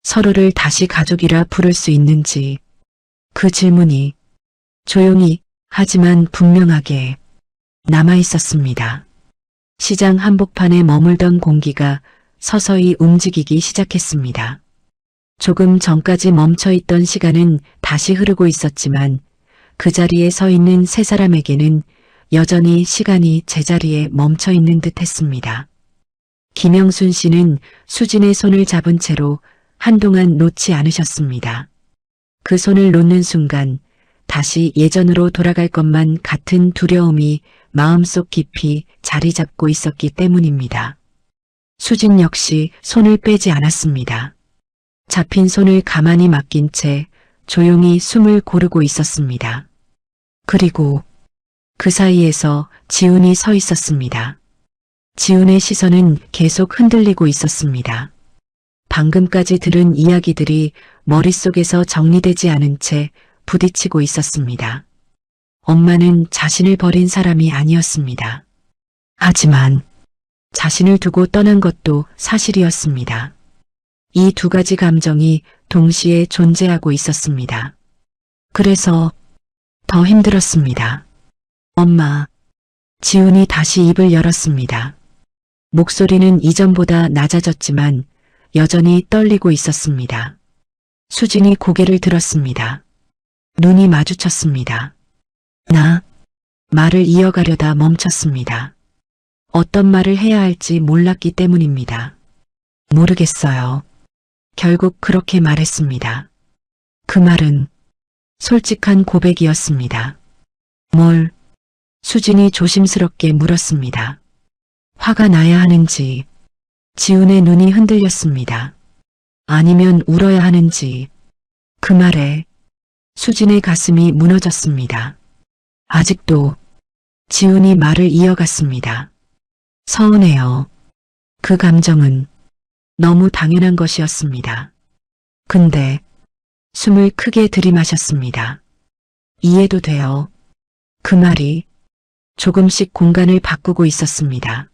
서로를 다시 가족이라 부를 수 있는지, 그 질문이 조용히 하지만 분명하게 남아 있었습니다. 시장 한복판에 머물던 공기가 서서히 움직이기 시작했습니다. 조금 전까지 멈춰있던 시간은 다시 흐르고 있었지만 그 자리에 서 있는 세 사람에게는 여전히 시간이 제자리에 멈춰있는 듯 했습니다. 김영순 씨는 수진의 손을 잡은 채로 한동안 놓지 않으셨습니다. 그 손을 놓는 순간 다시 예전으로 돌아갈 것만 같은 두려움이 마음속 깊이 자리 잡고 있었기 때문입니다. 수진 역시 손을 빼지 않았습니다. 잡힌 손을 가만히 맡긴 채 조용히 숨을 고르고 있었습니다. 그리고 그 사이에서 지훈이 서 있었습니다. 지훈의 시선은 계속 흔들리고 있었습니다. 방금까지 들은 이야기들이 머릿속에서 정리되지 않은 채 부딪히고 있었습니다. 엄마는 자신을 버린 사람이 아니었습니다. 하지만 자신을 두고 떠난 것도 사실이었습니다. 이 두 가지 감정이 동시에 존재하고 있었습니다. 그래서 더 힘들었습니다. 엄마. 지훈이 다시 입을 열었습니다. 목소리는 이전보다 낮아졌지만 여전히 떨리고 있었습니다. 수진이 고개를 들었습니다. 눈이 마주쳤습니다. 말을 이어가려다 멈췄습니다. 어떤 말을 해야 할지 몰랐기 때문입니다. 모르겠어요. 결국 그렇게 말했습니다. 그 말은 솔직한 고백이었습니다. 뭘? 수진이 조심스럽게 물었습니다. 화가 나야 하는지, 지훈의 눈이 흔들렸습니다. 아니면 울어야 하는지. 그 말에 수진의 가슴이 무너졌습니다. 아직도 지훈이 말을 이어갔습니다. 서운해요. 그 감정은 너무 당연한 것이었습니다. 근데 숨을 크게 들이마셨습니다. 이해도 돼요. 그 말이 조금씩 공간을 바꾸고 있었습니다.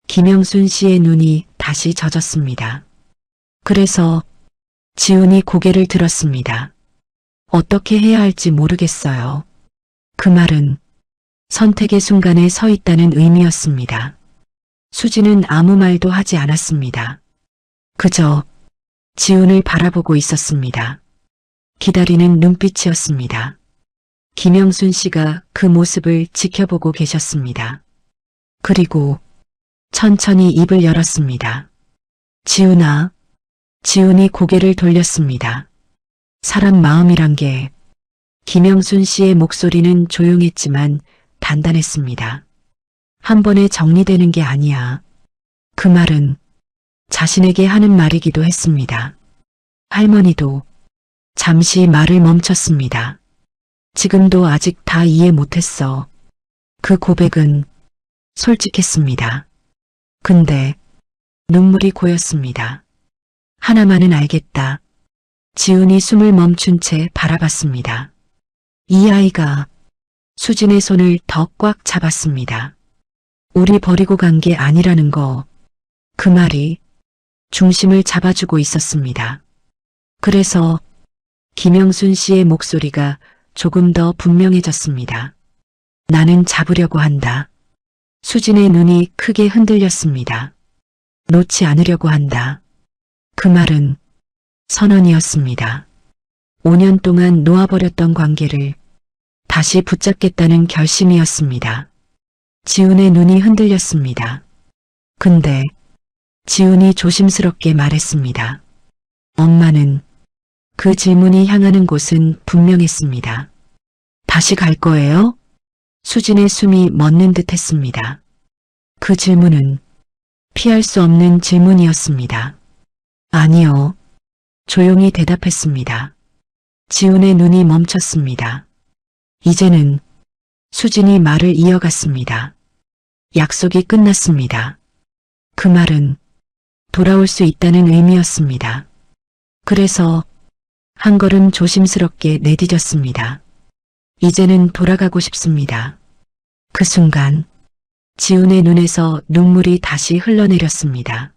김영순 씨의 눈이 다시 젖었습니다. 그래서 지훈이 고개를 들었습니다. 어떻게 해야 할지 모르겠어요. 그 말은 선택의 순간에 서 있다는 의미였습니다. 수지는 아무 말도 하지 않았습니다. 그저 지훈을 바라보고 있었습니다. 기다리는 눈빛이었습니다. 김영순 씨가 그 모습을 지켜보고 계셨습니다. 그리고 천천히 입을 열었습니다. 지훈아. 지훈이 고개를 돌렸습니다. 사람 마음이란 게. 김영순 씨의 목소리는 조용했지만 단단했습니다. 한 번에 정리되는 게 아니야. 그 말은 자신에게 하는 말이기도 했습니다. 할머니도 잠시 말을 멈췄습니다. 지금도 아직 다 이해 못했어. 그 고백은 솔직했습니다. 근데 눈물이 고였습니다. 하나만은 알겠다. 지훈이 숨을 멈춘 채 바라봤습니다. 이 아이가 수진의 손을 더 꽉 잡았습니다. 우리 버리고 간 게 아니라는 거. 그 말이 중심을 잡아주고 있었습니다. 그래서 김영순 씨의 목소리가 조금 더 분명해졌습니다. 나는 잡으려고 한다. 수진의 눈이 크게 흔들렸습니다. 놓지 않으려고 한다. 그 말은 선언이었습니다. 5년 동안 놓아버렸던 관계를 다시 붙잡겠다는 결심이었습니다. 지훈의 눈이 흔들렸습니다. 근데 지훈이 조심스럽게 말했습니다. 엄마는 그 질문이 향하는 곳은 분명했습니다. 다시 갈 거예요? 수진의 숨이 멎는 듯 했습니다. 그 질문은 피할 수 없는 질문이었습니다. 아니요. 조용히 대답했습니다. 지훈의 눈이 멈췄습니다. 이제는 수진이 말을 이어갔습니다. 약속이 끝났습니다. 그 말은 돌아올 수 있다는 의미였습니다. 그래서 한 걸음 조심스럽게 내디뎠습니다. 이제는 돌아가고 싶습니다. 그 순간 지훈의 눈에서 눈물이 다시 흘러내렸습니다.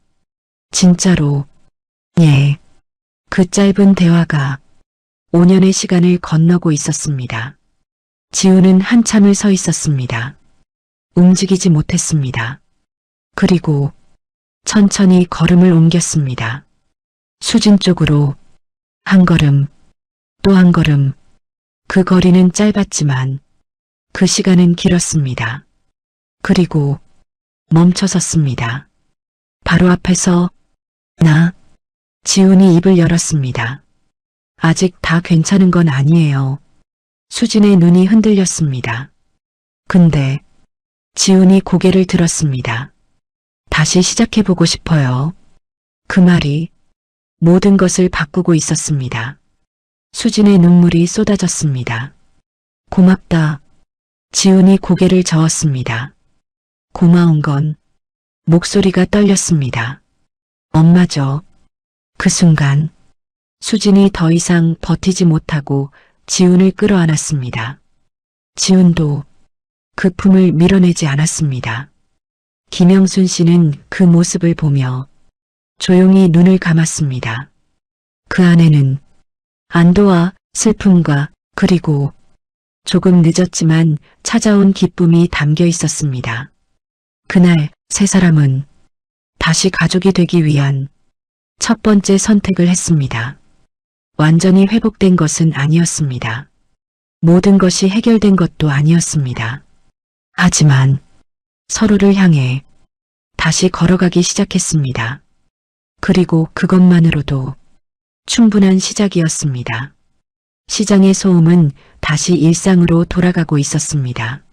진짜로, 예. 그 짧은 대화가 5년의 시간을 건너고 있었습니다. 지훈은 한참을 서 있었습니다. 움직이지 못했습니다. 그리고 천천히 걸음을 옮겼습니다. 수진 쪽으로 한 걸음, 또 한 걸음. 그 거리는 짧았지만 그 시간은 길었습니다. 그리고 멈춰섰습니다. 바로 앞에서 지훈이 입을 열었습니다. 아직 다 괜찮은 건 아니에요. 수진의 눈이 흔들렸습니다. 근데 지훈이 고개를 들었습니다. 다시 시작해보고 싶어요. 그 말이 모든 것을 바꾸고 있었습니다. 수진의 눈물이 쏟아졌습니다. 고맙다. 지훈이 고개를 저었습니다. 고마운 건 목소리가 떨렸습니다. 엄마죠. 그 순간 수진이 더 이상 버티지 못하고 지훈을 끌어안았습니다. 지훈도 그 품을 밀어내지 않았습니다. 김영순 씨는 그 모습을 보며 조용히 눈을 감았습니다. 그 안에는 안도와 슬픔과 그리고 조금 늦었지만 찾아온 기쁨이 담겨 있었습니다. 그날 세 사람은 다시 가족이 되기 위한 첫 번째 선택을 했습니다. 완전히 회복된 것은 아니었습니다. 모든 것이 해결된 것도 아니었습니다. 하지만 서로를 향해 다시 걸어가기 시작했습니다. 그리고 그것만으로도 충분한 시작이었습니다. 시장의 소음은 다시 일상으로 돌아가고 있었습니다.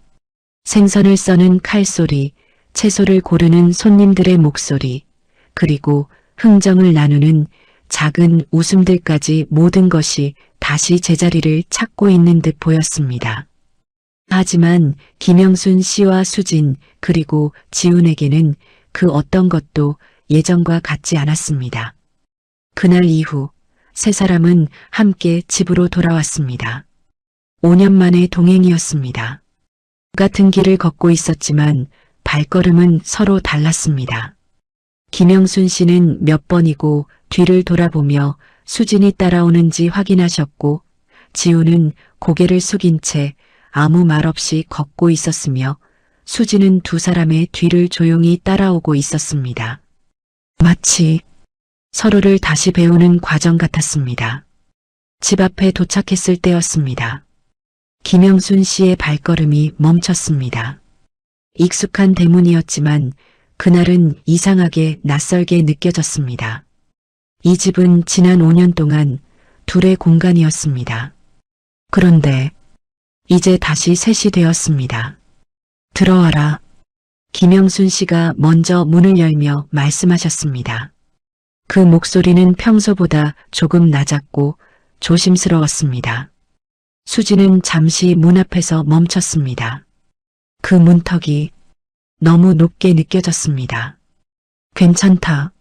생선을 써는 칼소리, 채소를 고르는 손님들의 목소리, 그리고 흥정을 나누는 작은 웃음들까지 모든 것이 다시 제자리를 찾고 있는 듯 보였습니다. 하지만 김영순 씨와 수진 그리고 지훈에게는 그 어떤 것도 예전과 같지 않았습니다. 그날 이후 세 사람은 함께 집으로 돌아왔습니다. 5년 만의 동행이었습니다. 같은 길을 걷고 있었지만 발걸음은 서로 달랐습니다. 김영순 씨는 몇 번이고 뒤를 돌아보며 수진이 따라오는지 확인하셨고 지훈은 고개를 숙인 채 아무 말 없이 걷고 있었으며 수진은 두 사람의 뒤를 조용히 따라오고 있었습니다. 마치 서로를 다시 배우는 과정 같았습니다. 집 앞에 도착했을 때였습니다. 김영순 씨의 발걸음이 멈췄습니다. 익숙한 대문이었지만 그날은 이상하게 낯설게 느껴졌습니다. 이 집은 지난 5년 동안 둘의 공간이었습니다. 그런데 이제 다시 셋이 되었습니다. 들어와라. 김영순 씨가 먼저 문을 열며 말씀하셨습니다. 그 목소리는 평소보다 조금 낮았고 조심스러웠습니다. 수지는 잠시 문 앞에서 멈췄습니다. 그 문턱이 너무 높게 느껴졌습니다. 괜찮다.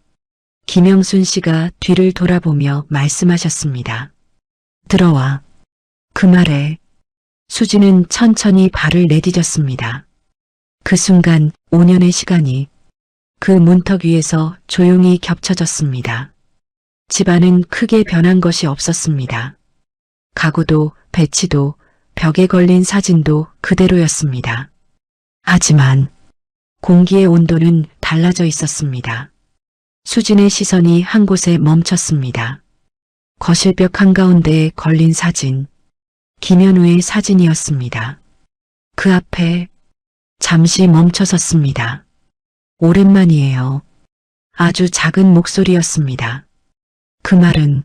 김영순 씨가 뒤를 돌아보며 말씀하셨습니다. 들어와. 그 말에 수지는 천천히 발을 내디뎠습니다. 그 순간 5년의 시간이 그 문턱 위에서 조용히 겹쳐졌습니다. 집안은 크게 변한 것이 없었습니다. 가구도 배치도 벽에 걸린 사진도 그대로였습니다. 하지만 공기의 온도는 달라져 있었습니다. 수진의 시선이 한 곳에 멈췄습니다. 거실벽 한가운데에 걸린 사진, 김현우의 사진이었습니다. 그 앞에 잠시 멈춰섰습니다. 오랜만이에요. 아주 작은 목소리였습니다. 그 말은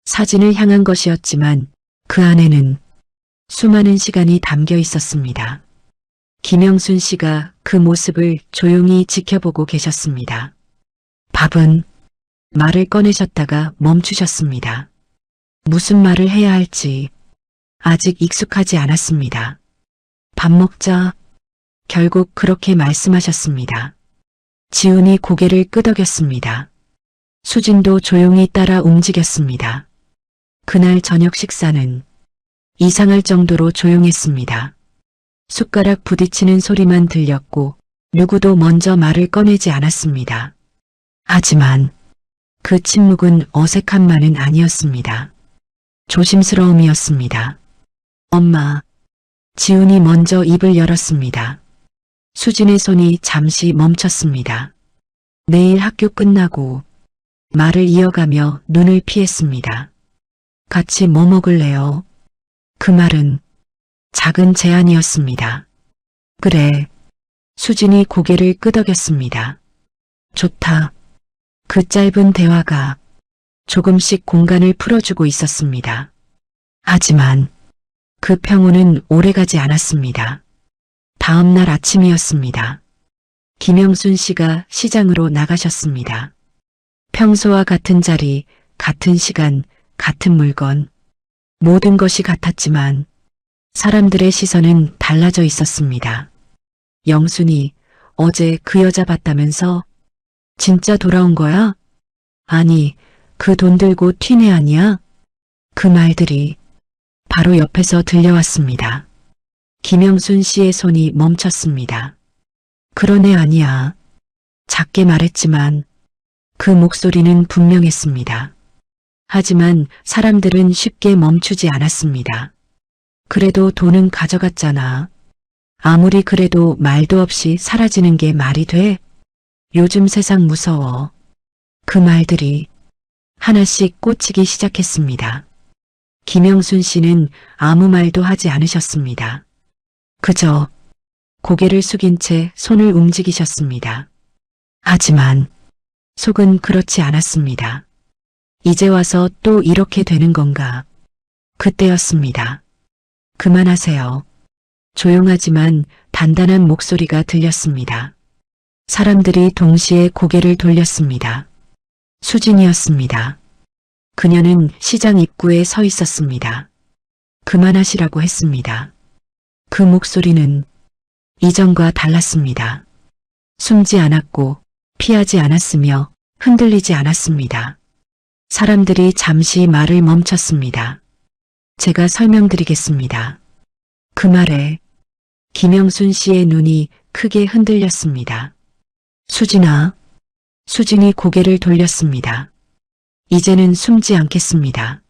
사진을 향한 것이었지만 그 안에는 수많은 시간이 담겨 있었습니다. 김영순 씨가 그 모습을 조용히 지켜보고 계셨습니다. 밥은 말을 꺼내셨다가 멈추셨습니다. 무슨 말을 해야 할지 아직 익숙하지 않았습니다. 밥 먹자. 결국 그렇게 말씀하셨습니다. 지훈이 고개를 끄덕였습니다. 수진도 조용히 따라 움직였습니다. 그날 저녁 식사는 이상할 정도로 조용했습니다. 숟가락 부딪히는 소리만 들렸고 누구도 먼저 말을 꺼내지 않았습니다. 하지만 그 침묵은 어색함만은 아니었습니다. 조심스러움이었습니다. 엄마. 지훈이 먼저 입을 열었습니다. 수진의 손이 잠시 멈췄습니다. 내일 학교 끝나고 말을 이어가며 눈을 피했습니다. 같이 뭐 먹을래요? 그 말은 작은 제안이었습니다. 그래. 수진이 고개를 끄덕였습니다. 좋다. 그 짧은 대화가 조금씩 공간을 풀어주고 있었습니다. 하지만 그 평온은 오래가지 않았습니다. 다음 날 아침이었습니다. 김영순 씨가 시장으로 나가셨습니다. 평소와 같은 자리, 같은 시간, 같은 물건, 모든 것이 같았지만 사람들의 시선은 달라져 있었습니다. 영순이 어제 그 여자 봤다면서? 진짜 돌아온 거야? 아니, 그 돈 들고 튄 애 아니야? 그 말들이 바로 옆에서 들려왔습니다. 김영순 씨의 손이 멈췄습니다. 그런 애 아니야. 작게 말했지만 그 목소리는 분명했습니다. 하지만 사람들은 쉽게 멈추지 않았습니다. 그래도 돈은 가져갔잖아. 아무리 그래도 말도 없이 사라지는 게 말이 돼? 요즘 세상 무서워. 그 말들이 하나씩 꽂히기 시작했습니다. 김영순 씨는 아무 말도 하지 않으셨습니다. 그저 고개를 숙인 채 손을 움직이셨습니다. 하지만 속은 그렇지 않았습니다. 이제 와서 또 이렇게 되는 건가? 그때였습니다. 그만하세요. 조용하지만 단단한 목소리가 들렸습니다. 사람들이 동시에 고개를 돌렸습니다. 수진이었습니다. 그녀는 시장 입구에 서 있었습니다. 그만하시라고 했습니다. 그 목소리는 이전과 달랐습니다. 숨지 않았고 피하지 않았으며 흔들리지 않았습니다. 사람들이 잠시 말을 멈췄습니다. 제가 설명드리겠습니다. 그 말에 김영순 씨의 눈이 크게 흔들렸습니다. 수진아. 수진이 고개를 돌렸습니다. 이제는 숨지 않겠습니다.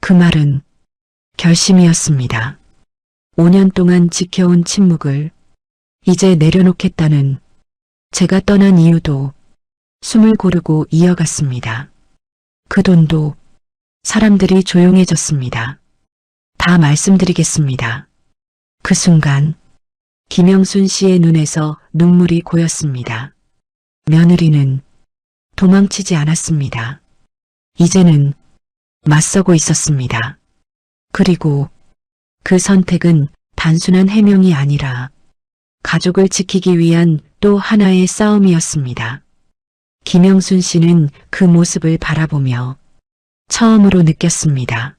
그 말은 결심이었습니다. 5년 동안 지켜온 침묵을 이제 내려놓겠다는, 제가 떠난 이유도 숨을 고르고 이어갔습니다. 그 돈도. 사람들이 조용해졌습니다. 다 말씀드리겠습니다. 그 순간 김영순 씨의 눈에서 눈물이 고였습니다. 며느리는 도망치지 않았습니다. 이제는 맞서고 있었습니다. 그리고 그 선택은 단순한 해명이 아니라 가족을 지키기 위한 또 하나의 싸움이었습니다. 김영순 씨는 그 모습을 바라보며 처음으로 느꼈습니다.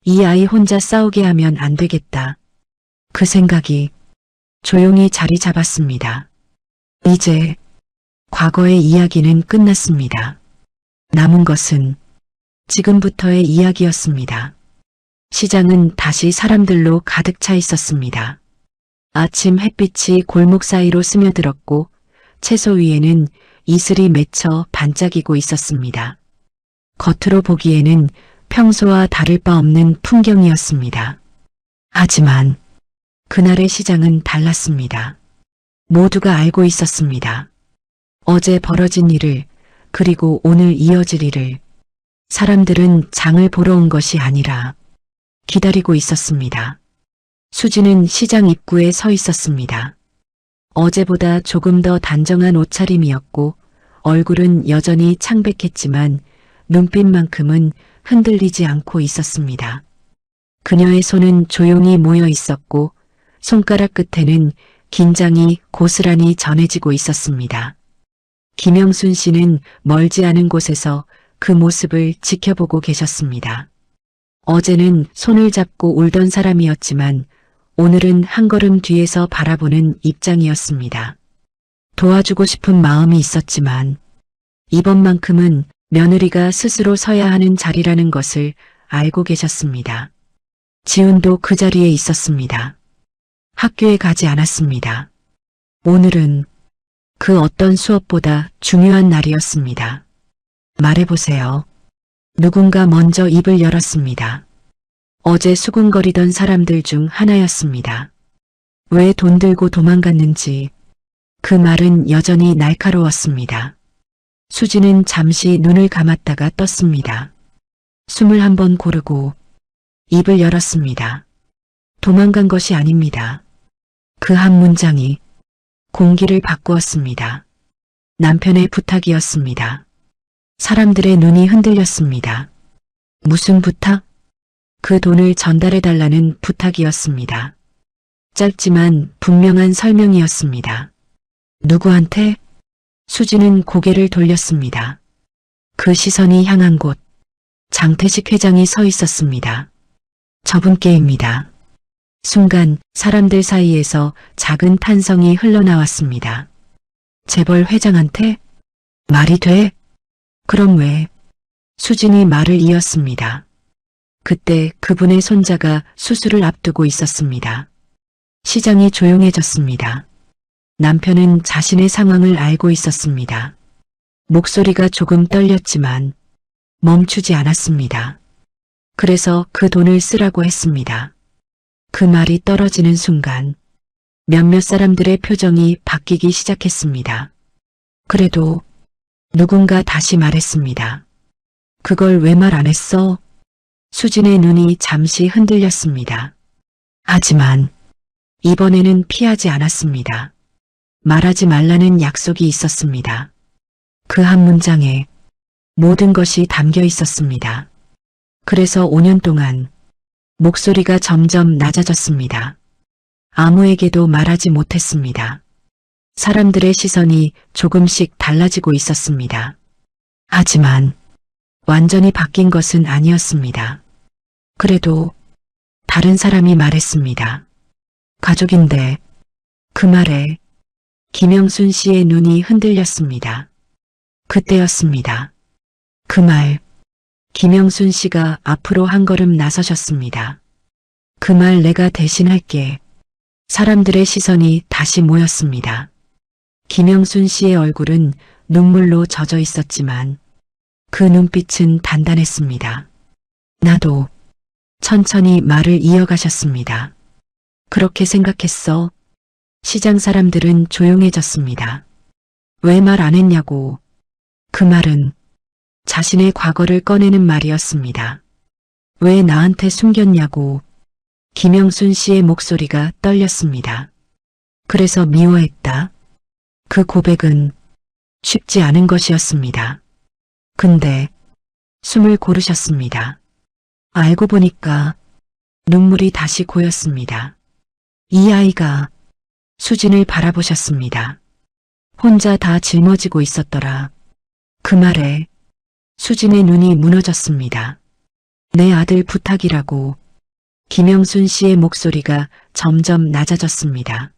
이 아이 혼자 싸우게 하면 안 되겠다. 그 생각이 조용히 자리 잡았습니다. 이제 과거의 이야기는 끝났습니다. 남은 것은 지금부터의 이야기였습니다. 시장은 다시 사람들로 가득 차 있었습니다. 아침 햇빛이 골목 사이로 스며들었고 채소 위에는 이슬이 맺혀 반짝이고 있었습니다. 겉으로 보기에는 평소와 다를 바 없는 풍경이었습니다. 하지만 그날의 시장은 달랐습니다. 모두가 알고 있었습니다. 어제 벌어진 일을, 그리고 오늘 이어질 일을. 사람들은 장을 보러 온 것이 아니라 기다리고 있었습니다. 수지는 시장 입구에 서 있었습니다. 어제보다 조금 더 단정한 옷차림이었고 얼굴은 여전히 창백했지만 눈빛만큼은 흔들리지 않고 있었습니다. 그녀의 손은 조용히 모여 있었고 손가락 끝에는 긴장이 고스란히 전해지고 있었습니다. 김영순 씨는 멀지 않은 곳에서 그 모습을 지켜보고 계셨습니다. 어제는 손을 잡고 울던 사람이었지만 오늘은 한 걸음 뒤에서 바라보는 입장이었습니다. 도와주고 싶은 마음이 있었지만 이번만큼은 며느리가 스스로 서야 하는 자리라는 것을 알고 계셨습니다. 지훈도 그 자리에 있었습니다. 학교에 가지 않았습니다. 오늘은 그 어떤 수업보다 중요한 날이었습니다. 말해보세요. 누군가 먼저 입을 열었습니다. 어제 수군거리던 사람들 중 하나였습니다. 왜 돈 들고 도망갔는지 그 말은 여전히 날카로웠습니다. 수지는 잠시 눈을 감았다가 떴습니다. 숨을 한번 고르고 입을 열었습니다. 도망간 것이 아닙니다. 그 한 문장이 공기를 바꾸었습니다. 남편의 부탁이었습니다. 사람들의 눈이 흔들렸습니다. 무슨 부탁? 그 돈을 전달해달라는 부탁이었습니다. 짧지만 분명한 설명이었습니다. 누구한테? 수지는 고개를 돌렸습니다. 그 시선이 향한 곳, 장태식 회장이 서 있었습니다. 저분께입니다. 순간 사람들 사이에서 작은 탄성이 흘러나왔습니다. 재벌 회장한테? 말이 돼? 그럼 왜? 수진이 말을 이었습니다. 그때 그분의 손자가 수술을 앞두고 있었습니다. 시장이 조용해졌습니다. 남편은 자신의 상황을 알고 있었습니다. 목소리가 조금 떨렸지만 멈추지 않았습니다. 그래서 그 돈을 쓰라고 했습니다. 그 말이 떨어지는 순간 몇몇 사람들의 표정이 바뀌기 시작했습니다. 그래도 누군가 다시 말했습니다. 그걸 왜 말 안 했어? 수진의 눈이 잠시 흔들렸습니다. 하지만 이번에는 피하지 않았습니다. 말하지 말라는 약속이 있었습니다. 그 한 문장에 모든 것이 담겨 있었습니다. 그래서 5년 동안 목소리가 점점 낮아졌습니다. 아무에게도 말하지 못했습니다. 사람들의 시선이 조금씩 달라지고 있었습니다. 하지만 완전히 바뀐 것은 아니었습니다. 그래도 다른 사람이 말했습니다. 가족인데 그 말에 김영순 씨의 눈이 흔들렸습니다. 그때였습니다. 그 말, 김영순 씨가 앞으로 한 걸음 나서셨습니다. 그 말 내가 대신할게. 사람들의 시선이 다시 모였습니다. 김영순 씨의 얼굴은 눈물로 젖어 있었지만 그 눈빛은 단단했습니다. 나도. 천천히 말을 이어가셨습니다. 그렇게 생각했어. 시장 사람들은 조용해졌습니다. 왜 말 안 했냐고. 그 말은 자신의 과거를 꺼내는 말이었습니다. 왜 나한테 숨겼냐고. 김영순 씨의 목소리가 떨렸습니다. 그래서 미워했다. 그 고백은 쉽지 않은 것이었습니다. 근데 숨을 고르셨습니다. 알고 보니까 눈물이 다시 고였습니다. 이 아이가 수진을 바라보셨습니다. 혼자 다 짊어지고 있었더라. 그 말에 수진의 눈이 무너졌습니다. 내 아들 부탁이라고. 김영순 씨의 목소리가 점점 낮아졌습니다.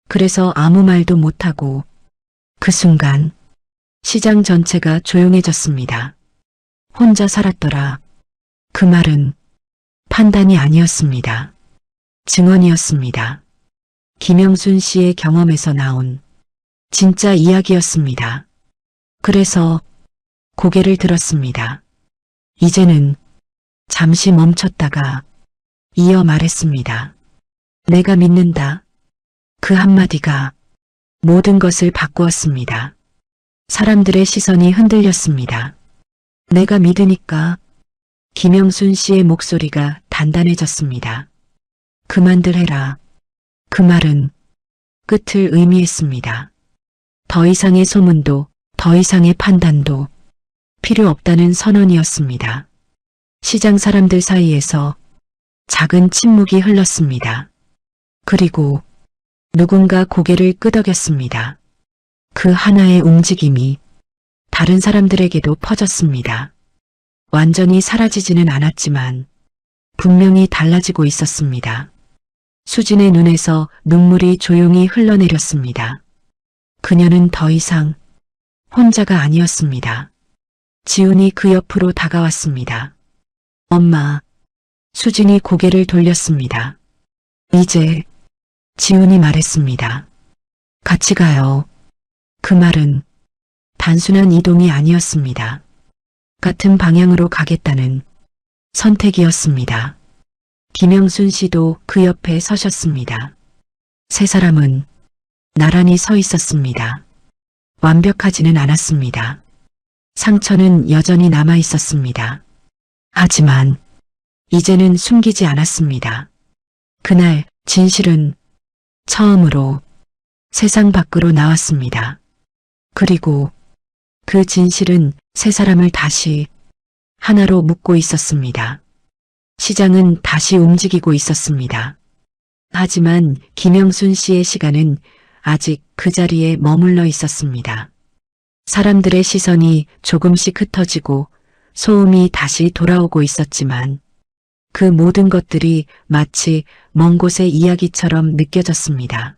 그래서 아무 말도 못하고 그 순간 시장 전체가 조용해졌습니다. 혼자 살았더라. 그 말은 판단이 아니었습니다. 증언이었습니다. 김영순 씨의 경험에서 나온 진짜 이야기였습니다. 그래서 고개를 들었습니다. 이제는 잠시 멈췄다가 이어 말했습니다. 내가 믿는다. 그 한마디가 모든 것을 바꾸었습니다. 사람들의 시선이 흔들렸습니다. 내가 믿으니까. 김영순 씨의 목소리가 단단해졌습니다. 그만들 해라. 그 말은 끝을 의미했습니다. 더 이상의 소문도 더 이상의 판단도 필요 없다는 선언이었습니다. 시장 사람들 사이에서 작은 침묵이 흘렀습니다. 그리고 누군가 고개를 끄덕였습니다. 그 하나의 움직임이 다른 사람들에게도 퍼졌습니다. 완전히 사라지지는 않았지만 분명히 달라지고 있었습니다. 수진의 눈에서 눈물이 조용히 흘러내렸습니다. 그녀는 더 이상 혼자가 아니었습니다. 지훈이 그 옆으로 다가왔습니다. 엄마. 수진이 고개를 돌렸습니다. 이제 지훈이 말했습니다. 같이 가요. 그 말은 단순한 이동이 아니었습니다. 같은 방향으로 가겠다는 선택이었습니다. 김영순 씨도 그 옆에 서셨습니다. 세 사람은 나란히 서 있었습니다. 완벽하지는 않았습니다. 상처는 여전히 남아 있었습니다. 하지만 이제는 숨기지 않았습니다. 그날 진실은 처음으로 세상 밖으로 나왔습니다. 그리고 그 진실은 세 사람을 다시 하나로 묶고 있었습니다. 시장은 다시 움직이고 있었습니다. 하지만 김영순 씨의 시간은 아직 그 자리에 머물러 있었습니다. 사람들의 시선이 조금씩 흩어지고 소음이 다시 돌아오고 있었지만 그 모든 것들이 마치 먼 곳의 이야기처럼 느껴졌습니다.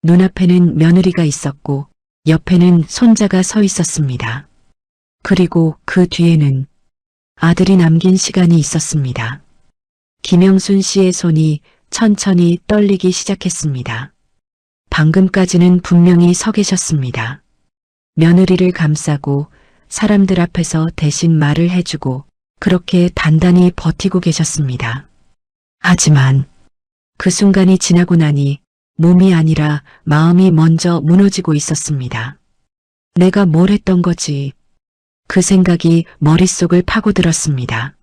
눈앞에는 며느리가 있었고 옆에는 손자가 서 있었습니다. 그리고 그 뒤에는 아들이 남긴 시간이 있었습니다. 김영순 씨의 손이 천천히 떨리기 시작했습니다. 방금까지는 분명히 서 계셨습니다. 며느리를 감싸고 사람들 앞에서 대신 말을 해주고 그렇게 단단히 버티고 계셨습니다. 하지만 그 순간이 지나고 나니 몸이 아니라 마음이 먼저 무너지고 있었습니다. 내가 뭘 했던 거지? 그 생각이 머릿속을 파고들었습니다.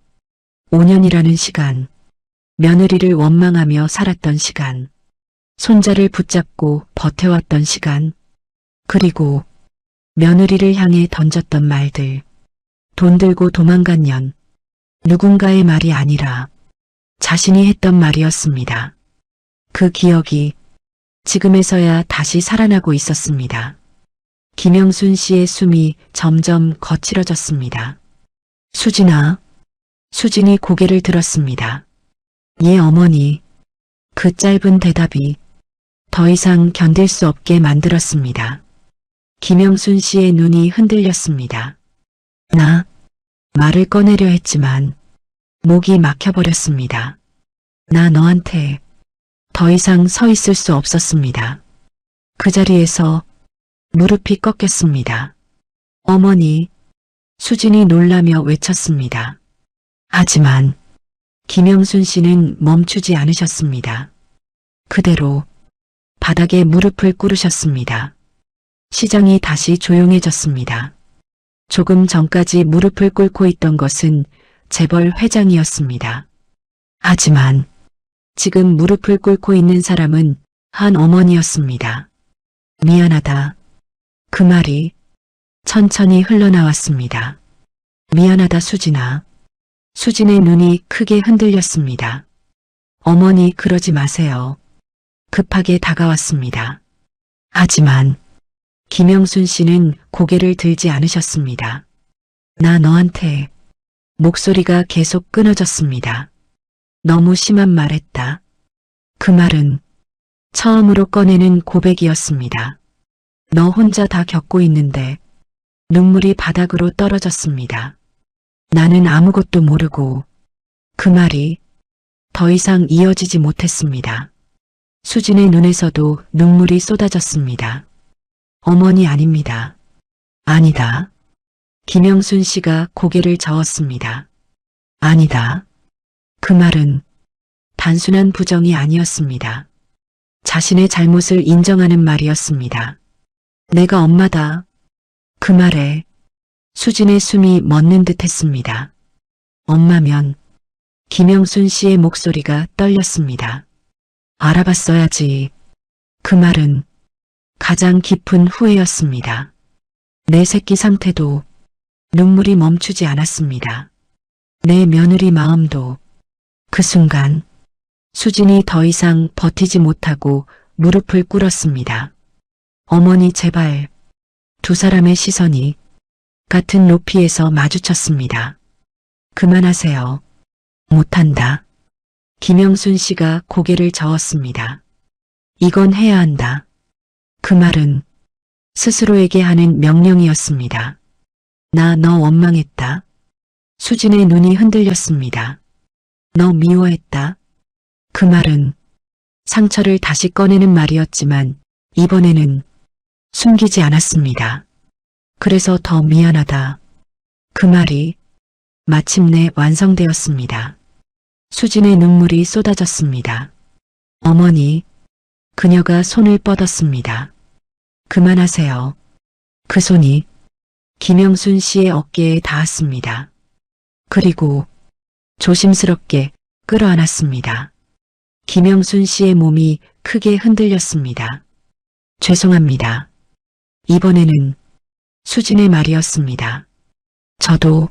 5년이라는 시간, 며느리를 원망하며 살았던 시간, 손자를 붙잡고 버텨왔던 시간, 그리고 며느리를 향해 던졌던 말들, 돈 들고 도망간 년, 누군가의 말이 아니라 자신이 했던 말이었습니다. 그 기억이 지금에서야 다시 살아나고 있었습니다. 김영순 씨의 숨이 점점 거칠어졌습니다. 수진아. 수진이 고개를 들었습니다. 예, 어머니. 그 짧은 대답이 더 이상 견딜 수 없게 만들었습니다. 김영순 씨의 눈이 흔들렸습니다. 나 말을 꺼내려 했지만 목이 막혀버렸습니다. 나 너한테 더 이상 서 있을 수 없었습니다. 그 자리에서 무릎이 꺾였습니다. 어머니, 수진이 놀라며 외쳤습니다. 하지만 김영순 씨는 멈추지 않으셨습니다. 그대로 바닥에 무릎을 꿇으셨습니다. 시장이 다시 조용해졌습니다. 조금 전까지 무릎을 꿇고 있던 것은 재벌 회장이었습니다. 하지만 지금 무릎을 꿇고 있는 사람은 한 어머니였습니다. 미안하다. 그 말이 천천히 흘러나왔습니다. 미안하다, 수진아. 수진의 눈이 크게 흔들렸습니다. 어머니, 그러지 마세요. 급하게 다가왔습니다. 하지만 김영순 씨는 고개를 들지 않으셨습니다. 나 너한테 목소리가 계속 끊어졌습니다. 너무 심한 말 했다. 그 말은 처음으로 꺼내는 고백이었습니다. 너 혼자 다 겪고 있는데 눈물이 바닥으로 떨어졌습니다. 나는 아무것도 모르고 그 말이 더 이상 이어지지 못했습니다. 수진의 눈에서도 눈물이 쏟아졌습니다. 어머니, 아닙니다. 아니다. 김영순 씨가 고개를 저었습니다. 아니다. 그 말은 단순한 부정이 아니었습니다. 자신의 잘못을 인정하는 말이었습니다. 내가 엄마다. 그 말에 수진의 숨이 멎는 듯 했습니다. 엄마면 김영순 씨의 목소리가 떨렸습니다. 알아봤어야지. 그 말은 가장 깊은 후회였습니다. 내 새끼 상태도 눈물이 멈추지 않았습니다. 내 며느리 마음도. 그 순간 수진이 더 이상 버티지 못하고 무릎을 꿇었습니다. 어머니, 제발. 두 사람의 시선이 같은 높이에서 마주쳤습니다. 그만하세요. 못한다. 김영순 씨가 고개를 저었습니다. 이건 해야 한다. 그 말은 스스로에게 하는 명령이었습니다. 나 너 원망했다. 수진의 눈이 흔들렸습니다. 너 미워했다. 그 말은 상처를 다시 꺼내는 말이었지만 이번에는 숨기지 않았습니다. 그래서 더 미안하다. 그 말이 마침내 완성되었습니다. 수진의 눈물이 쏟아졌습니다. 어머니, 그녀가 손을 뻗었습니다. 그만하세요. 그 손이 김영순 씨의 어깨에 닿았습니다. 그리고 조심스럽게 끌어안았습니다. 김영순 씨의 몸이 크게 흔들렸습니다. 죄송합니다. 이번에는 수진의 말이었습니다. 저도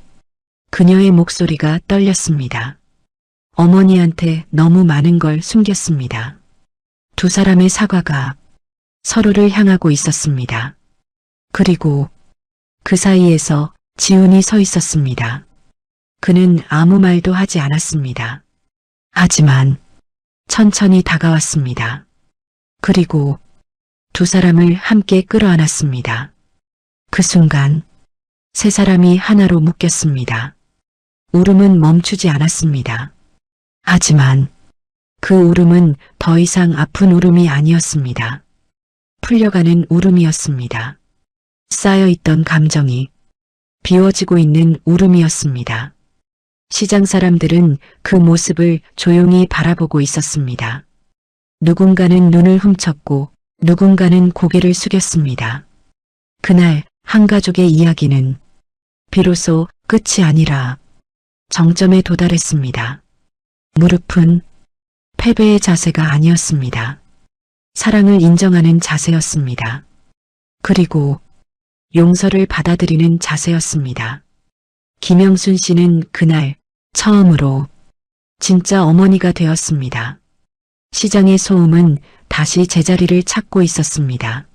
그녀의 목소리가 떨렸습니다. 어머니한테 너무 많은 걸 숨겼습니다. 두 사람의 사과가 서로를 향하고 있었습니다. 그리고 그 사이에서 지훈이 서 있었습니다. 그는 아무 말도 하지 않았습니다. 하지만 천천히 다가왔습니다. 그리고 두 사람을 함께 끌어안았습니다. 그 순간 세 사람이 하나로 묶였습니다. 울음은 멈추지 않았습니다. 하지만 그 울음은 더 이상 아픈 울음이 아니었습니다. 풀려가는 울음이었습니다. 쌓여있던 감정이 비워지고 있는 울음이었습니다. 시장 사람들은 그 모습을 조용히 바라보고 있었습니다. 누군가는 눈을 훔쳤고 누군가는 고개를 숙였습니다. 그날 한 가족의 이야기는 비로소 끝이 아니라 정점에 도달했습니다. 무릎은 패배의 자세가 아니었습니다. 사랑을 인정하는 자세였습니다. 그리고 용서를 받아들이는 자세였습니다. 김영순 씨는 그날 처음으로 진짜 어머니가 되었습니다. 시장의 소음은 다시 제자리를 찾고 있었습니다.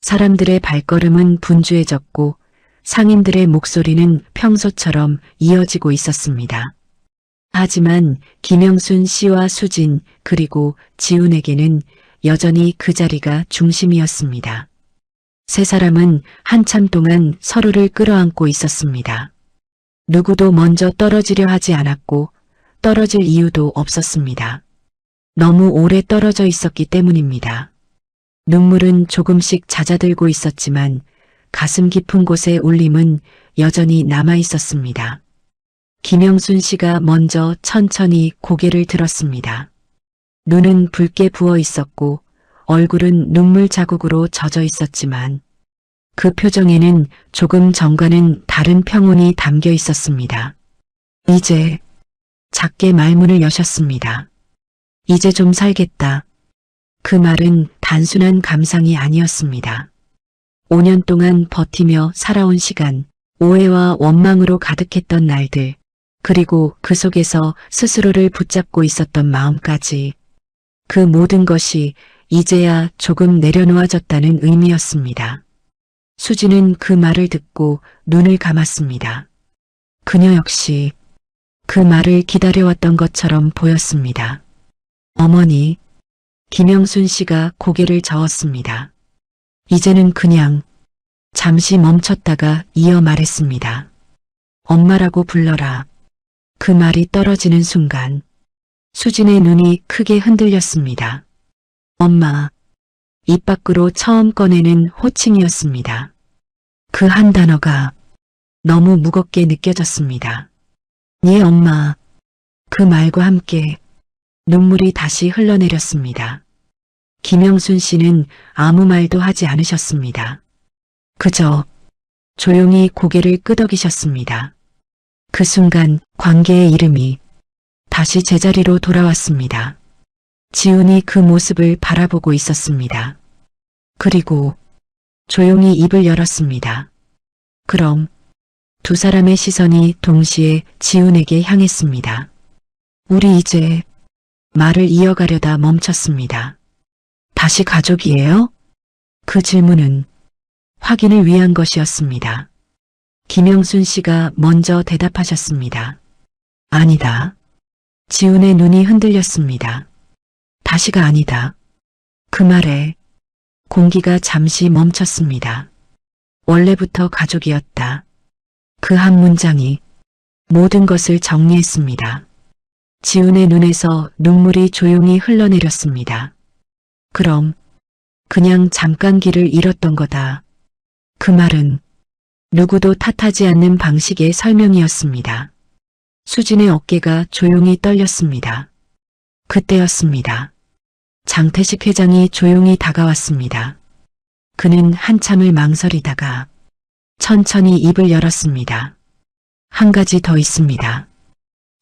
사람들의 발걸음은 분주해졌고 상인들의 목소리는 평소처럼 이어지고 있었습니다. 하지만 김영순 씨와 수진 그리고 지훈에게는 여전히 그 자리가 중심이었습니다. 세 사람은 한참 동안 서로를 끌어안고 있었습니다. 누구도 먼저 떨어지려 하지 않았고 떨어질 이유도 없었습니다. 너무 오래 떨어져 있었기 때문입니다. 눈물은 조금씩 잦아들고 있었지만 가슴 깊은 곳의 울림은 여전히 남아 있었습니다. 김영순 씨가 먼저 천천히 고개를 들었습니다. 눈은 붉게 부어 있었고 얼굴은 눈물 자국으로 젖어 있었지만 그 표정에는 조금 전과는 다른 평온이 담겨 있었습니다. 이제 작게 말문을 여셨습니다. 이제 좀 살겠다. 그 말은 단순한 감상이 아니었습니다. 5년 동안 버티며 살아온 시간, 오해와 원망으로 가득했던 날들, 그리고 그 속에서 스스로를 붙잡고 있었던 마음까지 그 모든 것이 이제야 조금 내려놓아졌다는 의미였습니다. 수지는 그 말을 듣고 눈을 감았습니다. 그녀 역시 그 말을 기다려왔던 것처럼 보였습니다. 어머니, 김영순 씨가 고개를 저었습니다. 이제는 그냥 잠시 멈췄다가 이어 말했습니다. 엄마라고 불러라. 그 말이 떨어지는 순간 수진의 눈이 크게 흔들렸습니다. 엄마, 입 밖으로 처음 꺼내는 호칭이었습니다. 그 한 단어가 너무 무겁게 느껴졌습니다. 예, 엄마. 그 말과 함께 눈물이 다시 흘러내렸습니다. 김영순 씨는 아무 말도 하지 않으셨습니다. 그저 조용히 고개를 끄덕이셨습니다. 그 순간 관계의 이름이 다시 제자리로 돌아왔습니다. 지훈이 그 모습을 바라보고 있었습니다. 그리고 조용히 입을 열었습니다. 그럼 두 사람의 시선이 동시에 지훈에게 향했습니다. 우리 이제 말을 이어가려다 멈췄습니다. 다시 가족이에요? 그 질문은 확인을 위한 것이었습니다. 김영순 씨가 먼저 대답하셨습니다. 아니다. 지훈의 눈이 흔들렸습니다. 다시가 아니다. 그 말에 공기가 잠시 멈췄습니다. 원래부터 가족이었다. 그 한 문장이 모든 것을 정리했습니다. 지훈의 눈에서 눈물이 조용히 흘러내렸습니다. 그럼 그냥 잠깐 길을 잃었던 거다. 그 말은 누구도 탓하지 않는 방식의 설명이었습니다. 수진의 어깨가 조용히 떨렸습니다. 그때였습니다. 장태식 회장이 조용히 다가왔습니다. 그는 한참을 망설이다가 천천히 입을 열었습니다. 한 가지 더 있습니다.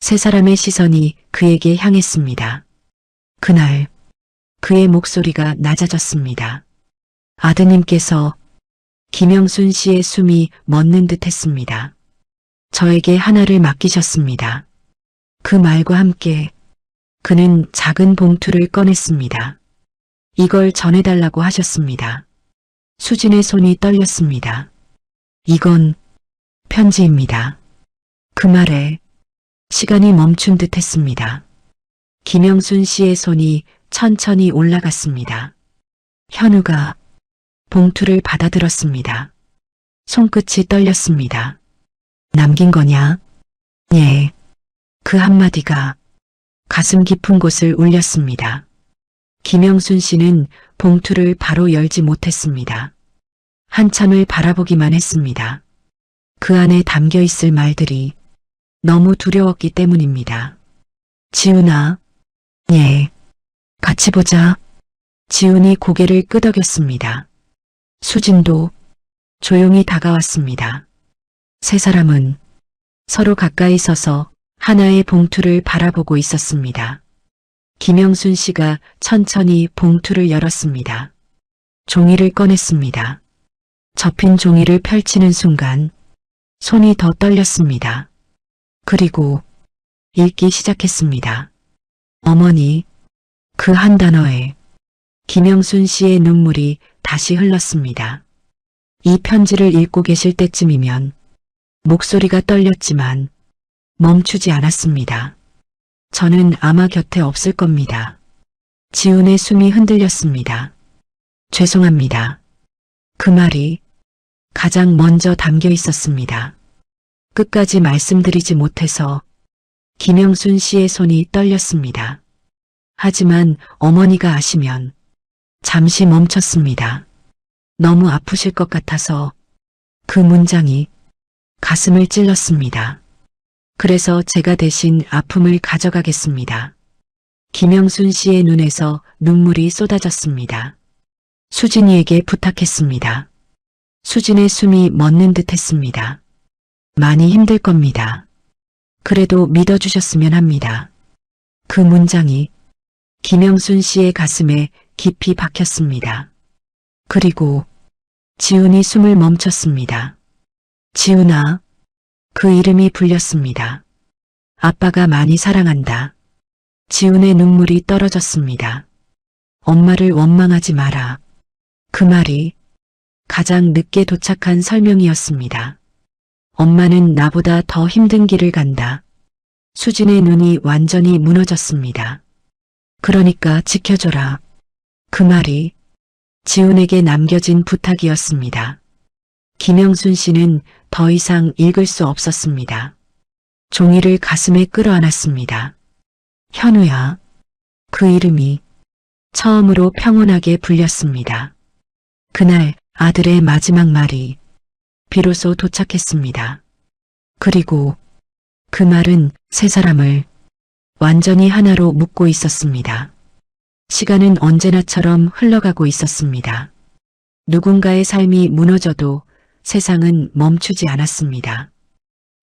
세 사람의 시선이 그에게 향했습니다. 그날 그의 목소리가 낮아졌습니다. 아드님께서 김영순 씨의 숨이 멎는 듯 했습니다. 저에게 하나를 맡기셨습니다. 그 말과 함께 그는 작은 봉투를 꺼냈습니다. 이걸 전해달라고 하셨습니다. 수진의 손이 떨렸습니다. 이건 편지입니다. 그 말에 시간이 멈춘 듯 했습니다. 김영순 씨의 손이 천천히 올라갔습니다. 현우가 봉투를 받아들었습니다. 손끝이 떨렸습니다. 남긴 거냐? 예. 그 한마디가 가슴 깊은 곳을 울렸습니다. 김영순 씨는 봉투를 바로 열지 못했습니다. 한참을 바라보기만 했습니다. 그 안에 담겨 있을 말들이 너무 두려웠기 때문입니다. 지훈아. 예. 같이 보자. 지훈이 고개를 끄덕였습니다. 수진도 조용히 다가왔습니다. 세 사람은 서로 가까이 서서 하나의 봉투를 바라보고 있었습니다. 김영순 씨가 천천히 봉투를 열었습니다. 종이를 꺼냈습니다. 접힌 종이를 펼치는 순간 손이 더 떨렸습니다. 그리고 읽기 시작했습니다. 어머니. 그 한 단어에 김영순 씨의 눈물이 다시 흘렀습니다. 이 편지를 읽고 계실 때쯤이면 목소리가 떨렸지만 멈추지 않았습니다. 저는 아마 곁에 없을 겁니다. 지훈의 숨이 흔들렸습니다. 죄송합니다. 그 말이 가장 먼저 담겨 있었습니다. 끝까지 말씀드리지 못해서 김영순 씨의 손이 떨렸습니다. 하지만 어머니가 아시면 잠시 멈췄습니다. 너무 아프실 것 같아서 그 문장이 가슴을 찔렀습니다. 그래서 제가 대신 아픔을 가져가겠습니다. 김영순 씨의 눈에서 눈물이 쏟아졌습니다. 수진이에게 부탁했습니다. 수진의 숨이 멎는 듯 했습니다. 많이 힘들 겁니다. 그래도 믿어주셨으면 합니다. 그 문장이 김영순 씨의 가슴에 깊이 박혔습니다. 그리고 지훈이 숨을 멈췄습니다. 지훈아. 그 이름이 불렸습니다. 아빠가 많이 사랑한다. 지훈의 눈물이 떨어졌습니다. 엄마를 원망하지 마라. 그 말이 가장 늦게 도착한 설명이었습니다. 엄마는 나보다 더 힘든 길을 간다. 수진의 눈이 완전히 무너졌습니다. 그러니까 지켜줘라. 그 말이 지훈에게 남겨진 부탁이었습니다. 김영순 씨는 더 이상 읽을 수 없었습니다. 종이를 가슴에 끌어안았습니다. 현우야. 그 이름이 처음으로 평온하게 불렸습니다. 그날 아들의 마지막 말이 비로소 도착했습니다. 그리고 그 말은 세 사람을 완전히 하나로 묶고 있었습니다. 시간은 언제나처럼 흘러가고 있었습니다. 누군가의 삶이 무너져도 세상은 멈추지 않았습니다.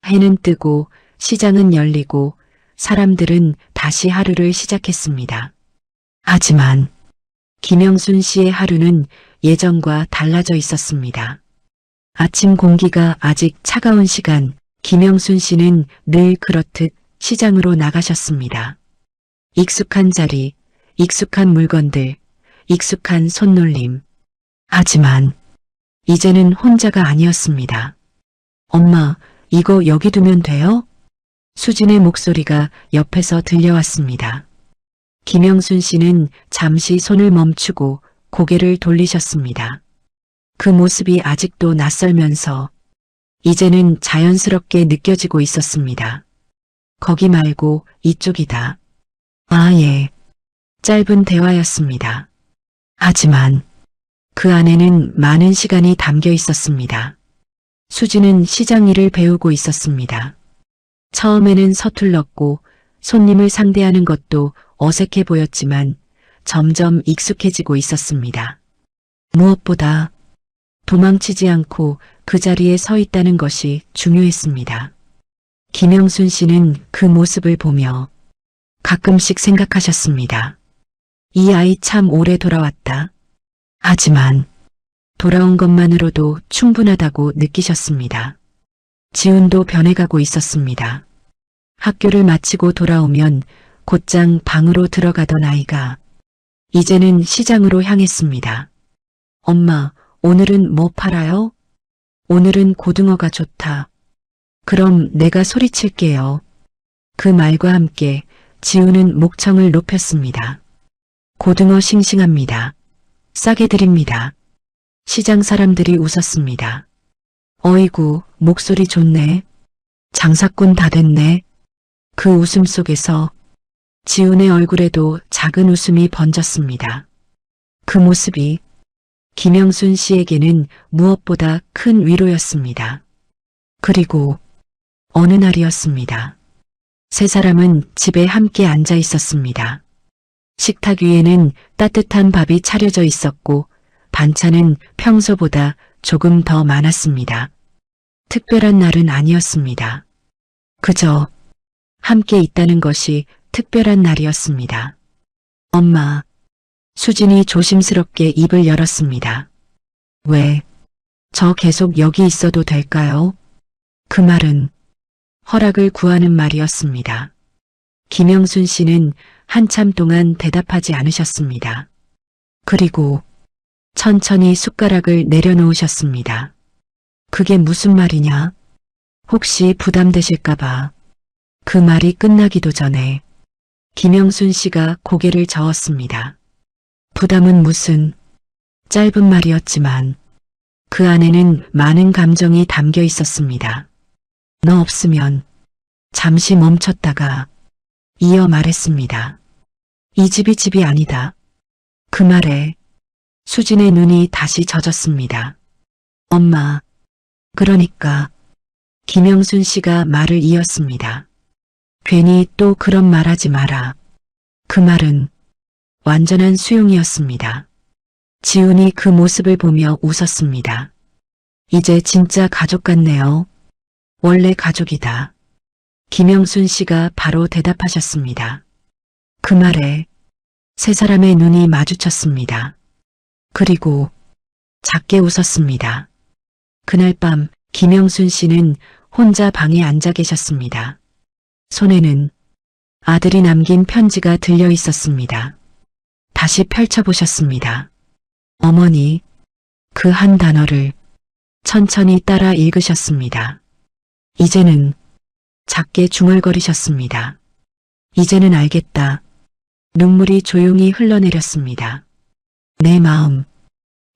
해는 뜨고 시장은 열리고 사람들은 다시 하루를 시작했습니다. 하지만 김영순 씨의 하루는 예전과 달라져 있었습니다. 아침 공기가 아직 차가운 시간, 김영순 씨는 늘 그렇듯 시장으로 나가셨습니다. 익숙한 자리, 익숙한 물건들, 익숙한 손놀림. 하지만 이제는 혼자가 아니었습니다. 엄마, 이거 여기 두면 돼요? 수진의 목소리가 옆에서 들려왔습니다. 김영순 씨는 잠시 손을 멈추고 고개를 돌리셨습니다. 그 모습이 아직도 낯설면서 이제는 자연스럽게 느껴지고 있었습니다. 거기 말고 이쪽이다. 아, 예. 짧은 대화였습니다. 하지만 그 안에는 많은 시간이 담겨 있었습니다. 수지는 시장 일을 배우고 있었습니다. 처음에는 서툴렀고 손님을 상대하는 것도 어색해 보였지만 점점 익숙해지고 있었습니다. 무엇보다 도망치지 않고 그 자리에 서 있다는 것이 중요했습니다. 김영순 씨는 그 모습을 보며 가끔씩 생각하셨습니다. 이 아이 참 오래 돌아왔다. 하지만 돌아온 것만으로도 충분하다고 느끼셨습니다. 지훈도 변해가고 있었습니다. 학교를 마치고 돌아오면 곧장 방으로 들어가던 아이가 이제는 시장으로 향했습니다. 엄마, 오늘은 뭐 팔아요? 오늘은 고등어가 좋다. 그럼 내가 소리칠게요. 그 말과 함께 지훈은 목청을 높였습니다. 고등어 싱싱합니다. 싸게 드립니다. 시장 사람들이 웃었습니다. 어이구, 목소리 좋네. 장사꾼 다 됐네. 그 웃음 속에서 지훈의 얼굴에도 작은 웃음이 번졌습니다. 그 모습이 김영순 씨에게는 무엇보다 큰 위로였습니다. 그리고 어느 날이었습니다. 세 사람은 집에 함께 앉아 있었습니다. 식탁 위에는 따뜻한 밥이 차려져 있었고 반찬은 평소보다 조금 더 많았습니다. 특별한 날은 아니었습니다. 그저 함께 있다는 것이 특별한 날이었습니다. 엄마, 수진이 조심스럽게 입을 열었습니다. 왜? 저 계속 여기 있어도 될까요? 그 말은 허락을 구하는 말이었습니다. 김영순 씨는 한참 동안 대답하지 않으셨습니다. 그리고 천천히 숟가락을 내려놓으셨습니다. 그게 무슨 말이냐? 혹시 부담되실까봐. 그 말이 끝나기도 전에 김영순 씨가 고개를 저었습니다. 부담은 무슨, 짧은 말이었지만 그 안에는 많은 감정이 담겨 있었습니다. 너 없으면. 잠시 멈췄다가 이어 말했습니다. 이 집이 집이 아니다. 그 말에 수진의 눈이 다시 젖었습니다. 엄마, 그러니까 김영순 씨가 말을 이었습니다. 괜히 또 그런 말 하지 마라. 그 말은 완전한 수용이었습니다. 지훈이 그 모습을 보며 웃었습니다. 이제 진짜 가족 같네요. 원래 가족이다. 김영순 씨가 바로 대답하셨습니다. 그 말에 세 사람의 눈이 마주쳤습니다. 그리고 작게 웃었습니다. 그날 밤 김영순 씨는 혼자 방에 앉아 계셨습니다. 손에는 아들이 남긴 편지가 들려 있었습니다. 다시 펼쳐보셨습니다. 어머니, 그 한 단어를 천천히 따라 읽으셨습니다. 이제는 작게 중얼거리셨습니다. 이제는 알겠다. 눈물이 조용히 흘러내렸습니다. 내 마음.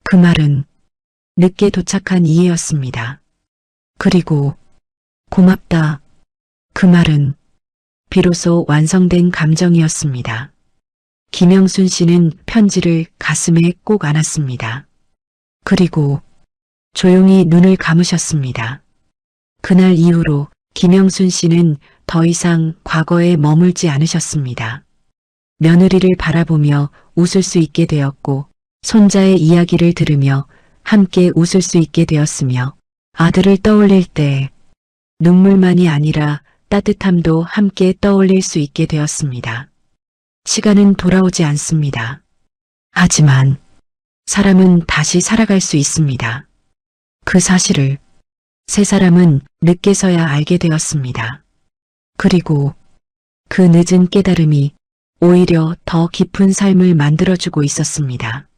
그 말은 늦게 도착한 이해였습니다. 그리고 고맙다. 그 말은 비로소 완성된 감정이었습니다. 김영순 씨는 편지를 가슴에 꼭 안았습니다. 그리고 조용히 눈을 감으셨습니다. 그날 이후로 김영순 씨는 더 이상 과거에 머물지 않으셨습니다. 며느리를 바라보며 웃을 수 있게 되었고 손자의 이야기를 들으며 함께 웃을 수 있게 되었으며 아들을 떠올릴 때 눈물만이 아니라 따뜻함도 함께 떠올릴 수 있게 되었습니다. 시간은 돌아오지 않습니다. 하지만 사람은 다시 살아갈 수 있습니다. 그 사실을 세 사람은 늦게서야 알게 되었습니다. 그리고 그 늦은 깨달음이 오히려 더 깊은 삶을 만들어주고 있었습니다.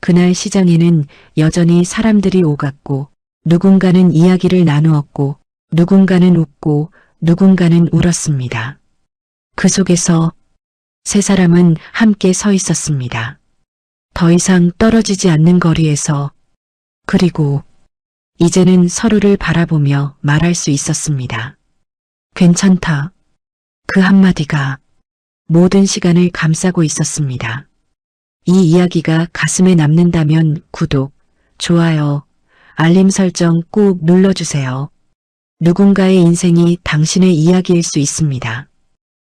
그날 시장에는 여전히 사람들이 오갔고 누군가는 이야기를 나누었고 누군가는 웃고 누군가는 울었습니다. 그 속에서 세 사람은 함께 서 있었습니다. 더 이상 떨어지지 않는 거리에서. 그리고 이제는 서로를 바라보며 말할 수 있었습니다. 괜찮다. 그 한마디가 모든 시간을 감싸고 있었습니다. 이 이야기가 가슴에 남는다면 구독, 좋아요, 알림 설정 꾹 눌러주세요. 누군가의 인생이 당신의 이야기일 수 있습니다.